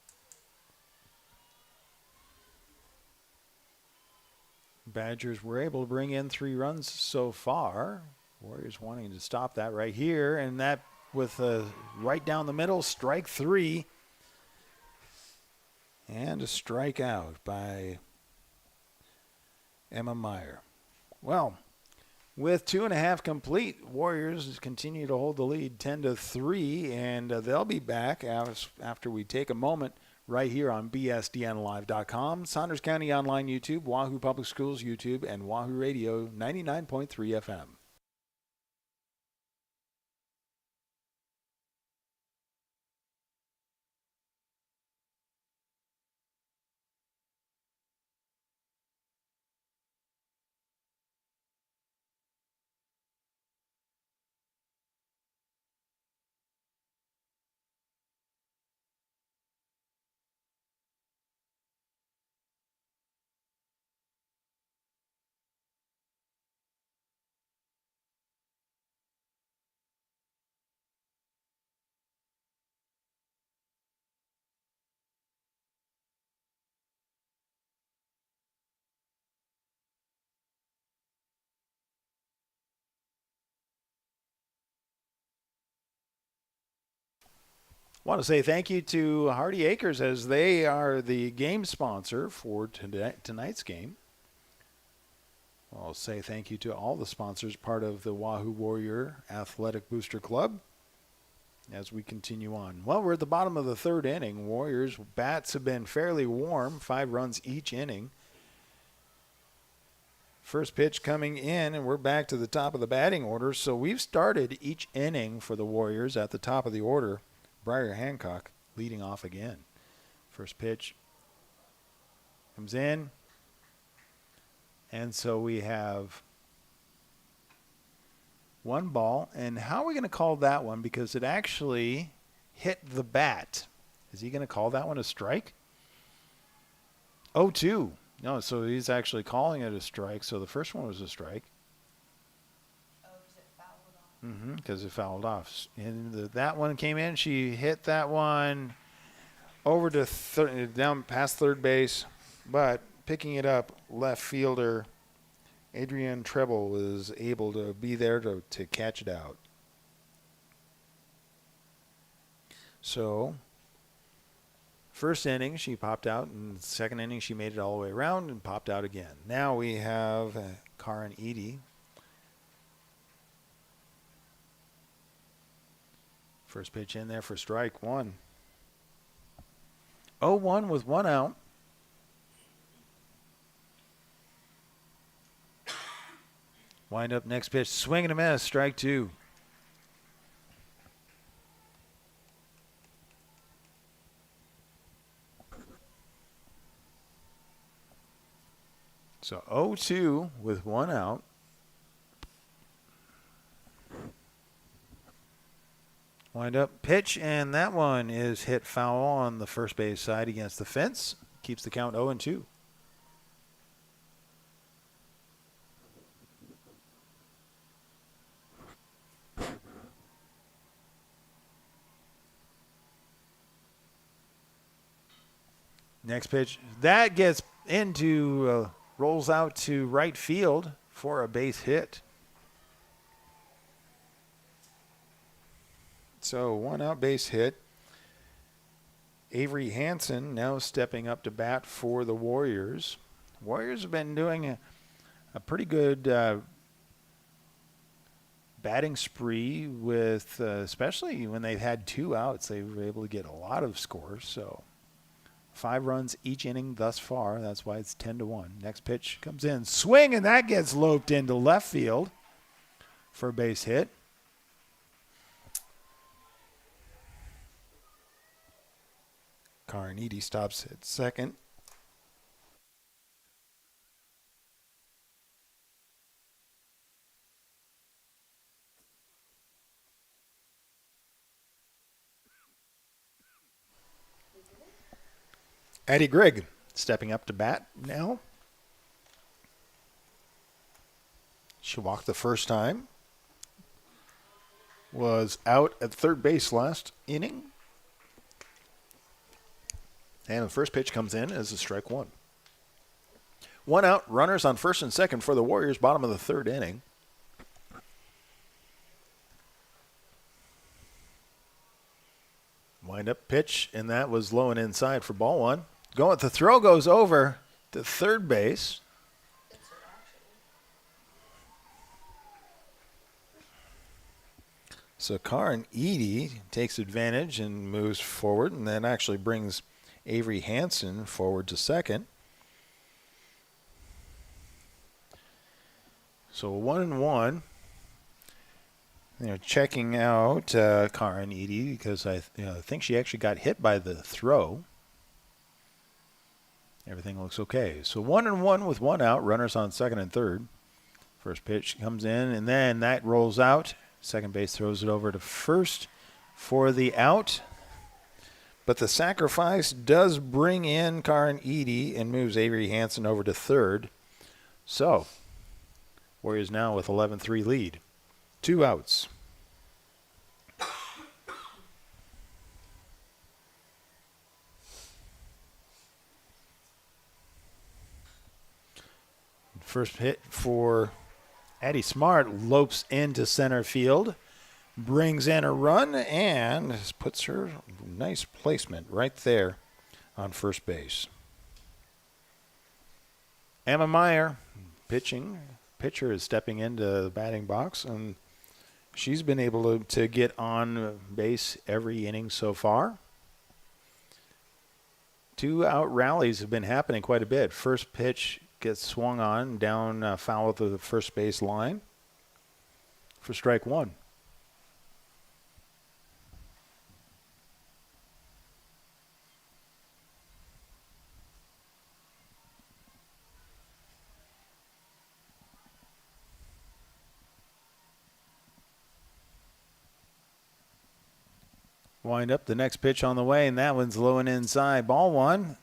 Badgers were able to bring in 3 runs so far. Warriors wanting to stop that right here. And that with right down the middle, strike 3. And a strikeout by Emma Meyer. Well, with 2.5 complete, Warriors continue to hold the lead 10-3, and they'll be back after we take a moment right here on bsdnlive.com, Saunders County Online YouTube, Wahoo Public Schools YouTube, and Wahoo Radio 99.3 FM. Want to say thank you to Hardy Acres as they are the game sponsor for tonight's game. I'll say thank you to all the sponsors, part of the Wahoo Warrior Athletic Booster Club, as we continue on. Well, we're at the bottom of the third inning. Warriors bats have been fairly warm, 5 runs each inning. First pitch coming in, and we're back to the top of the batting order. So we've started each inning for the Warriors at the top of the order. Briar Hancock leading off again. First pitch comes in. And so we have 1 ball. And how are we going to call that one? Because it actually hit the bat. Is he going to call that one a strike? 0-2. No, so he's actually calling it a strike. So the first one was a strike. Because it fouled off. And that one came in. She hit that one over to down past third base. But picking it up, left fielder Adrienne Treble was able to be there to catch it out. So, first inning, she popped out. And second inning, she made it all the way around and popped out again. Now we have Karen Eady. First pitch in there for strike 1. 0-1 with 1 out. Wind up next pitch. Swing and a miss. Strike 2. So 0-2 with 1 out. Wind up pitch, and that one is hit foul on the first base side against the fence. Keeps the count 0-2. Next pitch. That gets into, rolls out to right field for a base hit. So 1 out base hit. Avery Hansen now stepping up to bat for the Warriors. Warriors have been doing a pretty good batting spree with, especially when they've had 2 outs, they were able to get a lot of scores. So 5 runs each inning thus far. That's why it's 10-1. Next pitch comes in. Swing, and that gets loped into left field for a base hit. Carnegie stops at second. Addie Grigg stepping up to bat now. She walked the first time. was out at third base last inning. And the first pitch comes in as a strike one. One out, runners on first and second for the Warriors, bottom of the third inning. Wind-up pitch, and that was low and inside for ball one. The throw goes over to third base. So Karin Edie takes advantage and moves forward, and then actually brings Avery Hansen forward to second. So 1-1. Checking out Karin Edie because I think she actually got hit by the throw. Everything looks okay. So 1-1 with one out, runners on second and third. First pitch comes in, and then that rolls out. Second base throws it over to first for the out. But the sacrifice does bring in Karin Edie and moves Avery Hansen over to third. So, Warriors now with 11-3 lead. 2 outs. First hit for Addie Smart lopes into center field, brings in a run, and puts her nice placement right there on first base. Emma Meyer, pitcher is stepping into the batting box, and she's been able to get on base every inning so far. 2 out rallies have been happening quite a bit. First pitch gets swung on down foul of the first base line for strike one. Wind up the next pitch on the way, and that one's low and inside. Ball one.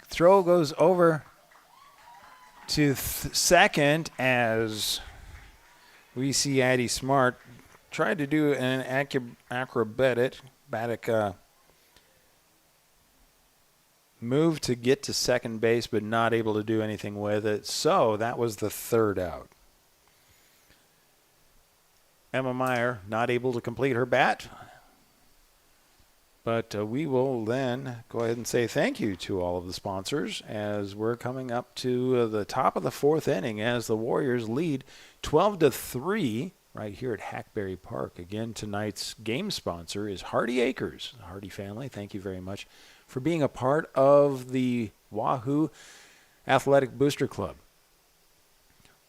Throw goes over to second as we see Addie Smart tried to do an acrobatic move to get to second base, but not able to do anything with it. So that was the third out. Emma Meyer not able to complete her bat. But we will then go ahead and say thank you to all of the sponsors as we're coming up to the top of the fourth inning as the Warriors lead 12-3 right here at Hackberry Park. Again, tonight's game sponsor is Hardy Acres. The Hardy family, thank you very much for being a part of the Wahoo Athletic Booster Club.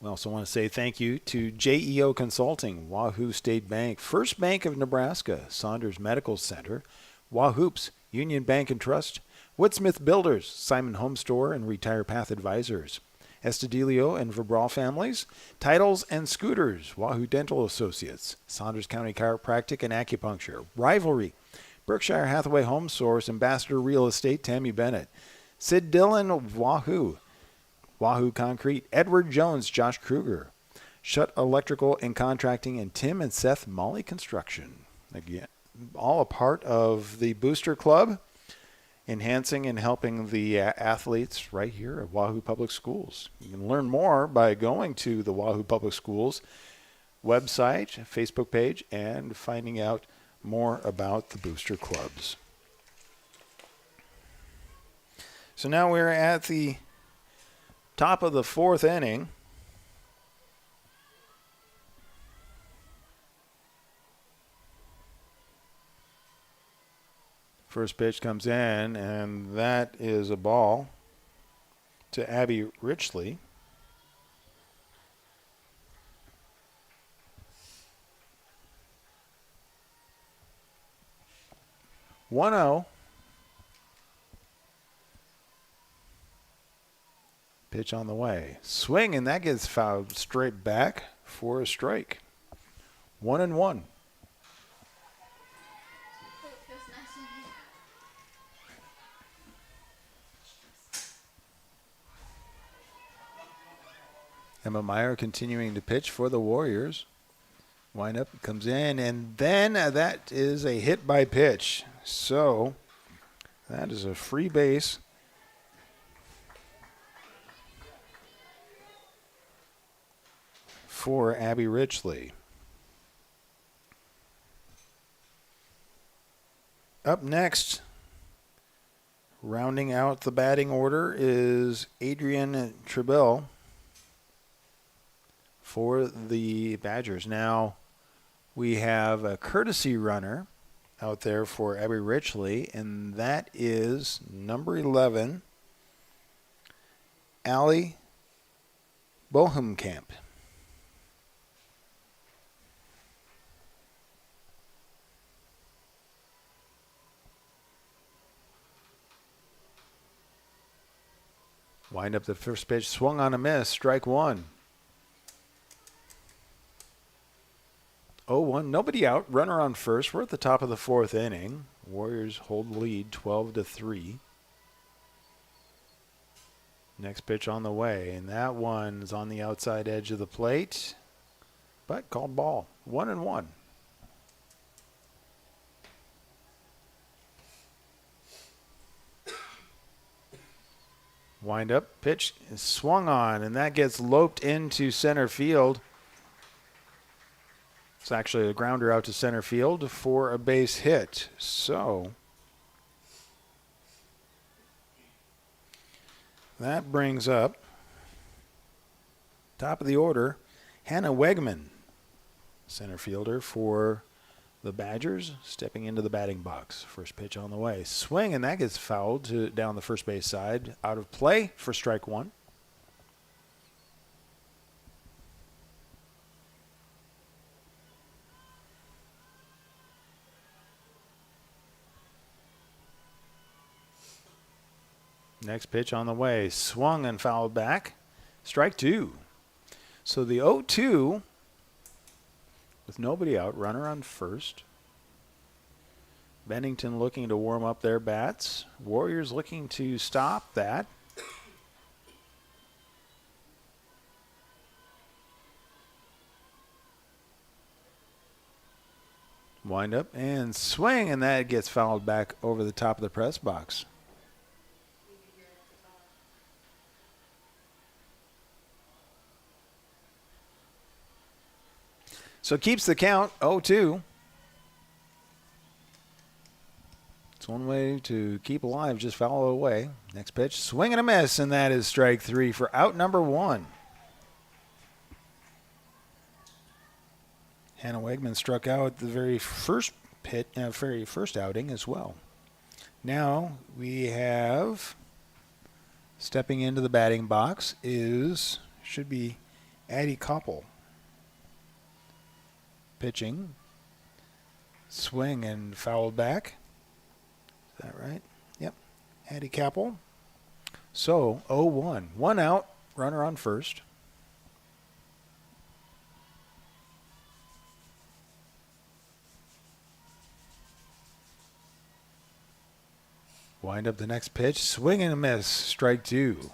We also want to say thank you to JEO Consulting, Wahoo State Bank, First Bank of Nebraska, Saunders Medical Center, Wahoops, Union Bank and Trust, Woodsmith Builders, Simon Home Store and Retire Path Advisors, Estudillo and Verbral Families, Titles and Scooters, Wahoo Dental Associates, Saunders County Chiropractic and Acupuncture, Rivalry, Berkshire Hathaway Home Source, Ambassador Real Estate, Tammy Bennett, Sid Dillon of Wahoo, Wahoo Concrete, Edward Jones, Josh Kruger, Shutt Electrical and Contracting, and Tim and Seth Molly Construction. Again, all a part of the Booster Club, enhancing and helping the athletes right here at Wahoo Public Schools. You can learn more by going to the Wahoo Public Schools website, Facebook page, and finding out more about the Booster Clubs. So now we're at the top of the fourth inning. First pitch comes in, and that is a ball to Abby Richley. One 0. Pitch on the way. Swing, and that gets fouled straight back for a strike. 1-1. Emma Meyer continuing to pitch for the Warriors. Windup comes in, and then that is a hit by pitch. So that is a free base. For Abby Richley. Up next, rounding out the batting order, is Adrian Trebell for the Badgers. Now, we have a courtesy runner out there for Abby Richley, and that is number 11, Allie Bohemkamp. Wind up the first pitch, swung on a miss, strike one. 0-1, nobody out, runner on first. We're at the top of the fourth inning. Warriors hold the lead 12-3. Next pitch on the way, and that one's on the outside edge of the plate, but called ball. 1-1. Wind up, pitch is swung on, and that gets loped into center field. It's actually a grounder out to center field for a base hit. So that brings up top of the order, Hannah Wegman, center fielder for the Badgers, stepping into the batting box. First pitch on the way. Swing, and that gets fouled to down the first base side. Out of play for strike one. Next pitch on the way. Swung and fouled back. Strike two. So the 0-2 with nobody out, runner on first. Bennington looking to warm up their bats. Warriors looking to stop that. Wind up and swing, and that gets fouled back over the top of the press box. So keeps the count 0-2. It's one way to keep alive, just foul it away. Next pitch, swing and a miss, and that is strike three for out number one. Hannah Wegman struck out at the very first outing as well. Now we have stepping into the batting box should be Addie Koppel. Pitching, swing and fouled back. Is that right? Yep. Addie Koppel. So 0-1. One out, runner on first. Wind up the next pitch, swing and a miss, strike two.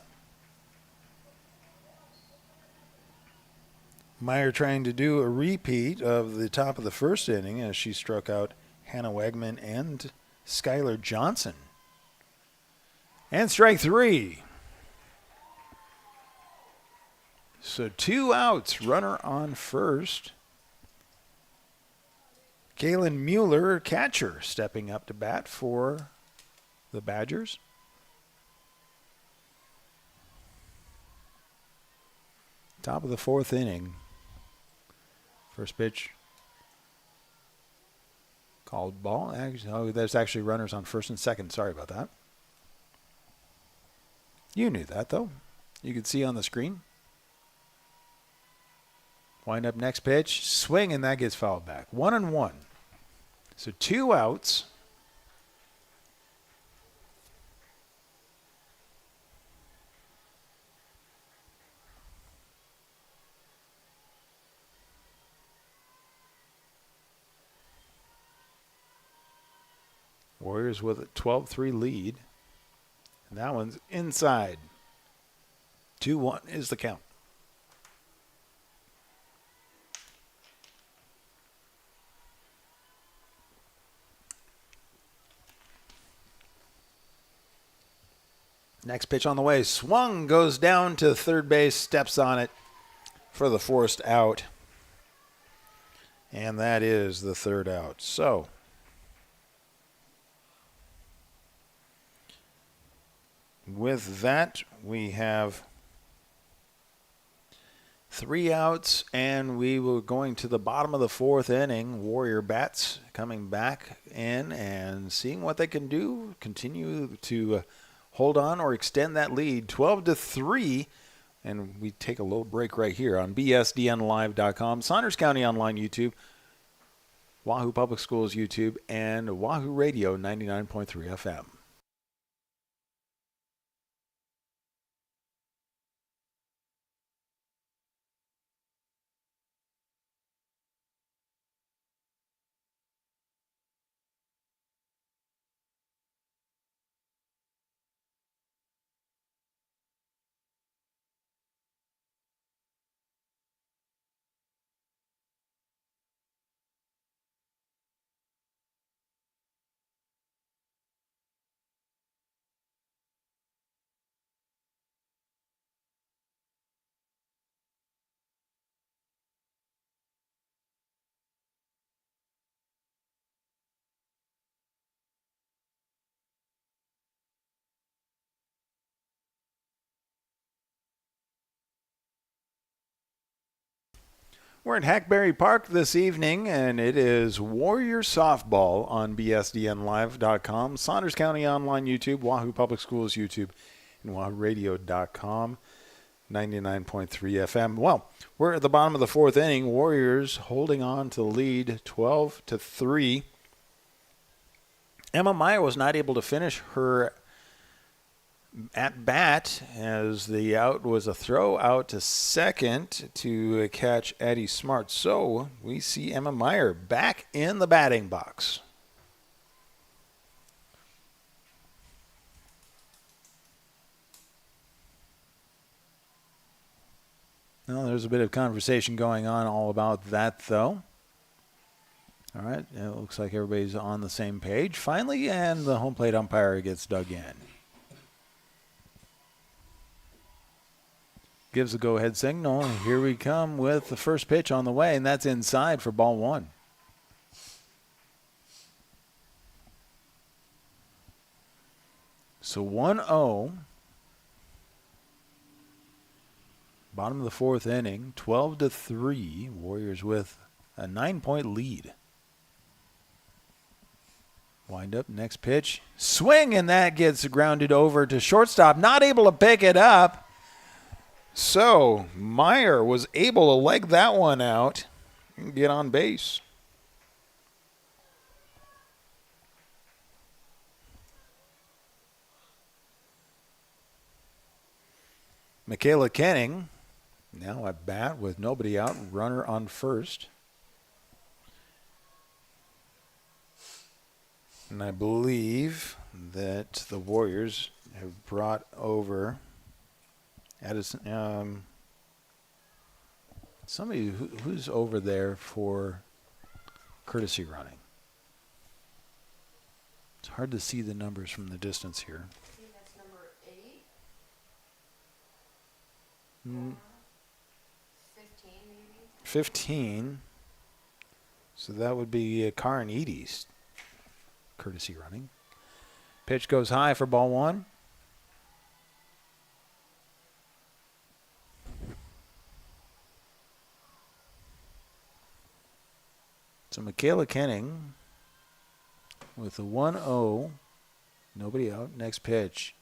Meyer trying to do a repeat of the top of the first inning as she struck out Hannah Wegman and Skylar Johnson. And strike three. So two outs, runner on first. Kaylin Mueller, catcher, stepping up to bat for the Badgers. Top of the fourth inning. First pitch called ball. There's actually runners on first and second. Sorry about that. You knew that, though. You could see on the screen. Wind up next pitch. Swing, and that gets fouled back. 1-1. So two outs. Warriors with a 12-3 lead. And that one's inside. 2-1 is the count. Next pitch on the way. Swung, goes down to third base, steps on it for the forced out. And that is the third out. So, with that, we have 3 outs, and we were going to the bottom of the 4th inning. Warrior bats coming back in and seeing what they can do, continue to hold on or extend that lead, 12-3. And we take a little break right here on bsdnlive.com, Saunders County Online YouTube, Wahoo Public Schools YouTube, and Wahoo Radio 99.3 FM. We're at Hackberry Park this evening, and it is Warrior Softball on bsdnlive.com, Saunders County Online YouTube, Wahoo Public Schools YouTube, and wahooradio.com, 99.3 FM. Well, we're at the bottom of the 4th inning. Warriors holding on to the lead, 12-3. Emma Meyer was not able to finish her at bat, as the out was a throw out to second to catch Addie Smart. So we see Emma Meyer back in the batting box. Well, there's a bit of conversation going on all about that, though. All right, it looks like everybody's on the same page finally, and the home plate umpire gets dug in. Gives the go-ahead signal. Here we come with the first pitch on the way, and that's inside for ball 1. So 1-0. Bottom of the 4th inning, 12-3. Warriors with a 9-point lead. Wind up, next pitch. Swing, and that gets grounded over to shortstop. Not able to pick it up. So, Meyer was able to leg that one out and get on base. Michaela Kenning now at bat with nobody out, runner on first. And I believe that the Warriors have brought over Addison, somebody who's over there for courtesy running. It's hard to see the numbers from the distance here. I think that's number 8. 15 maybe. 15. So that would be Karen Eady's courtesy running. Pitch goes high for ball 1. So Michaela Kenning with a 1-0, nobody out. Next pitch.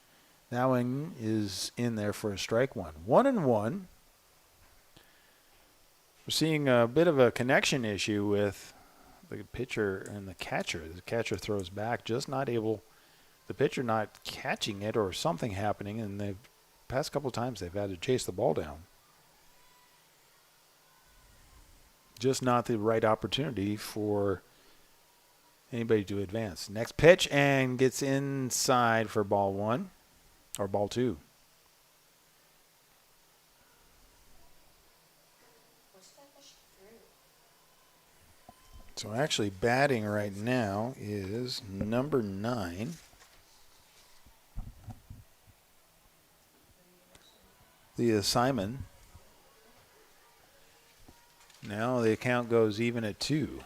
That one is in there for a strike 1. 1-1. We're seeing a bit of a connection issue with the pitcher and the catcher. The catcher throws back, just not able, the pitcher not catching it or something happening, and the past couple of times they've had to chase the ball down. Just not the right opportunity for anybody to advance. Next pitch, and gets inside for ball 1 or ball 2. So actually batting right now is number 9. the assignment. Now the account goes even at 2.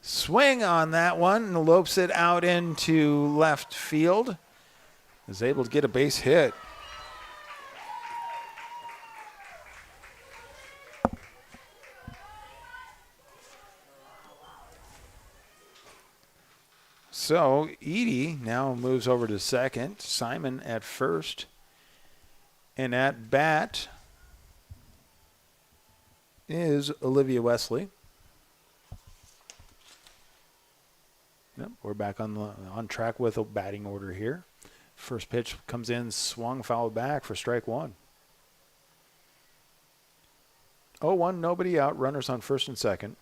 Swing on that one, lopes it out into left field. Is able to get a base hit. So Edie now moves over to second. Simon at first. And at bat is Olivia Wesley. Yep, we're back on track with a batting order here. First pitch comes in, swung, fouled back for strike 1. 0-1, nobody out. Runners on first and second.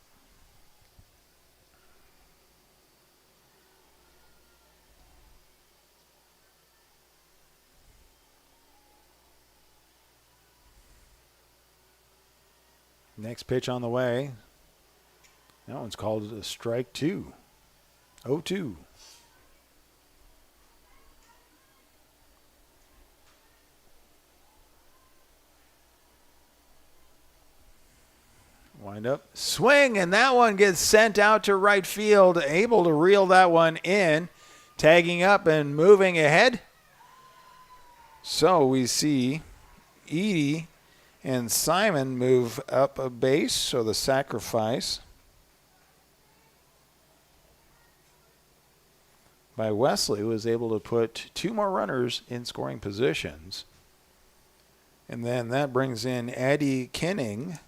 Next pitch on the way. That one's called a strike 2. 0-2. Wind up, swing, and that one gets sent out to right field. Able to reel that one in. Tagging up and moving ahead. So we see Edie and Simon move up a base, so the sacrifice by Wesley was able to put 2 more runners in scoring positions. And then that brings in Addie Kenning,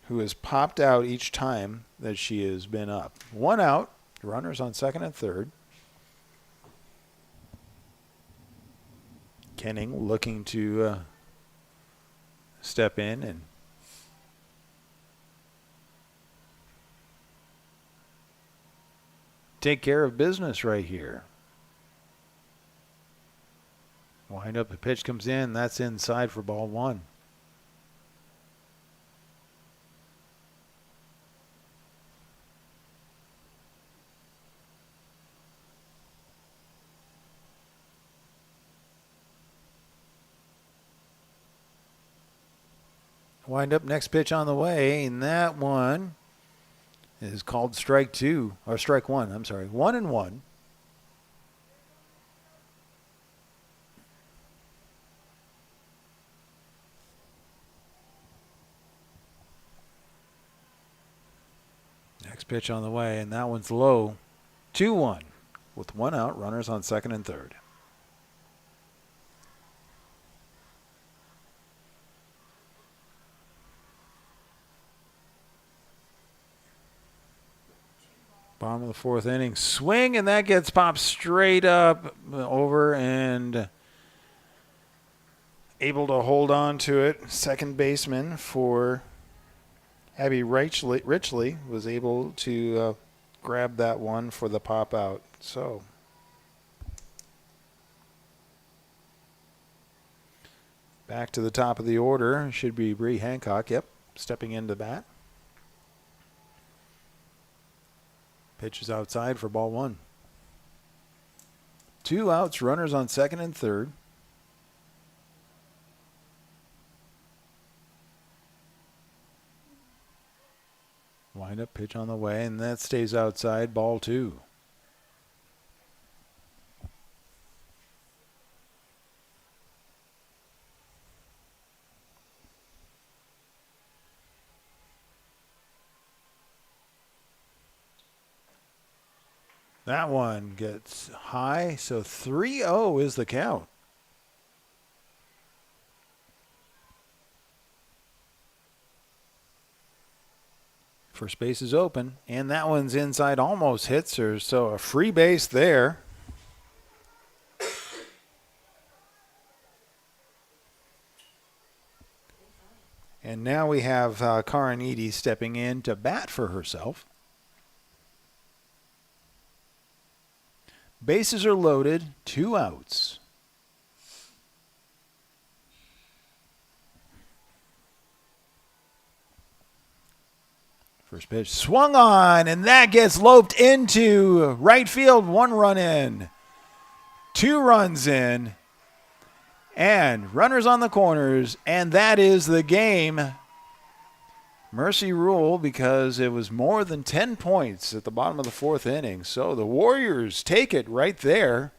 who has popped out each time that she has been up. 1 out, runners on second and third. Kenning looking to step in and take care of business right here. Wind up, the pitch comes in. That's inside for ball 1. Wind up, next pitch on the way, and that one is called strike 2, or strike 1, I'm sorry. 1-1. Next pitch on the way, and that one's low. 2-1 with 1 out, runners on second and third. Bottom of the 4th inning, swing, and that gets popped straight up over and able to hold on to it. Second baseman for Abby Richley was able to grab that one for the pop out. So back to the top of the order should be Bree Hancock. Yep, stepping into bat. Pitch is outside for ball 1. 2 outs, runners on second and third. Wind up, pitch on the way, and that stays outside, ball 2. That one gets high, so 3-0 is the count. First base is open, and that one's inside, almost hits her, so a free base there. And now we have Karin Edie stepping in to bat for herself. Bases are loaded, 2 outs. First pitch swung on, and that gets loped into right field. 1 run in, 2 runs in, and runners on the corners, and that is the game. Mercy rule because it was more than 10 points at the bottom of the 4th inning. So the Warriors take it right there.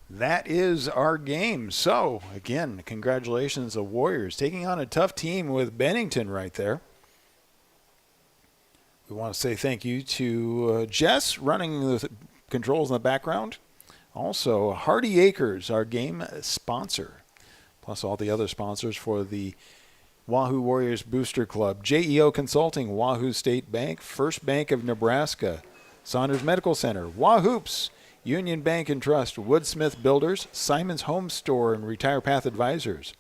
That is our game. So, again, congratulations, the Warriors taking on a tough team with Bennington right there. We want to say thank you to Jess running the controls in the background. Also, Hardy Acres, our game sponsor, plus all the other sponsors for the Wahoo Warriors Booster Club, JEO Consulting, Wahoo State Bank, First Bank of Nebraska, Saunders Medical Center, Wahoops, Union Bank and Trust, Woodsmith Builders, Simon's Home Store and Retire Path Advisors,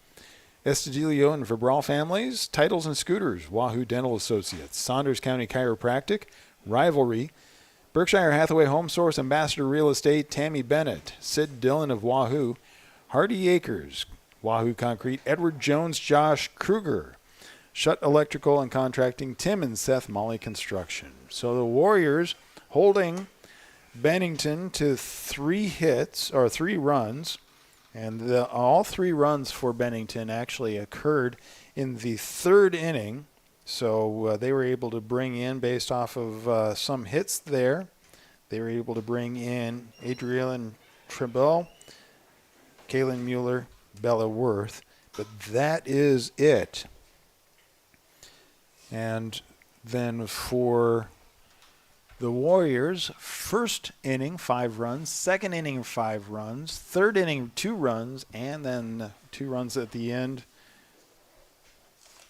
Estudillo and Vibral Families, Titles and Scooters, Wahoo Dental Associates, Saunders County Chiropractic, Rivalry, Berkshire Hathaway Home Source, Ambassador Real Estate, Tammy Bennett, Sid Dillon of Wahoo, Hardy Acres, Wahoo Concrete, Edward Jones, Josh Kruger, Shutt Electrical and Contracting, Tim and Seth Molly Construction. So the Warriors holding Bennington to 3 runs, and all 3 runs for Bennington actually occurred in the 3rd inning. So they were able to bring in, based off of some hits there, they were able to bring in Adrian Trebell, Kaylin Mueller, Bella Worth, but that is it. And then for the Warriors, 1st inning, 5 runs, 2nd inning, 5 runs, 3rd inning, 2 runs, and then 2 runs at the end.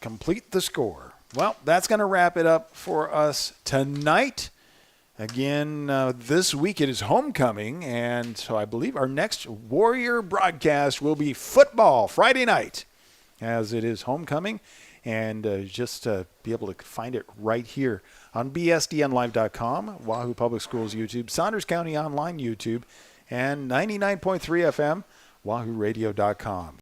Complete the score. Well, that's going to wrap it up for us tonight. Again, this week it is homecoming, and so I believe our next Warrior broadcast will be football Friday night, as it is homecoming, and just be able to find it right here on bsdnlive.com, Wahoo Public Schools YouTube, Saunders County Online YouTube, and 99.3 FM, wahooradio.com.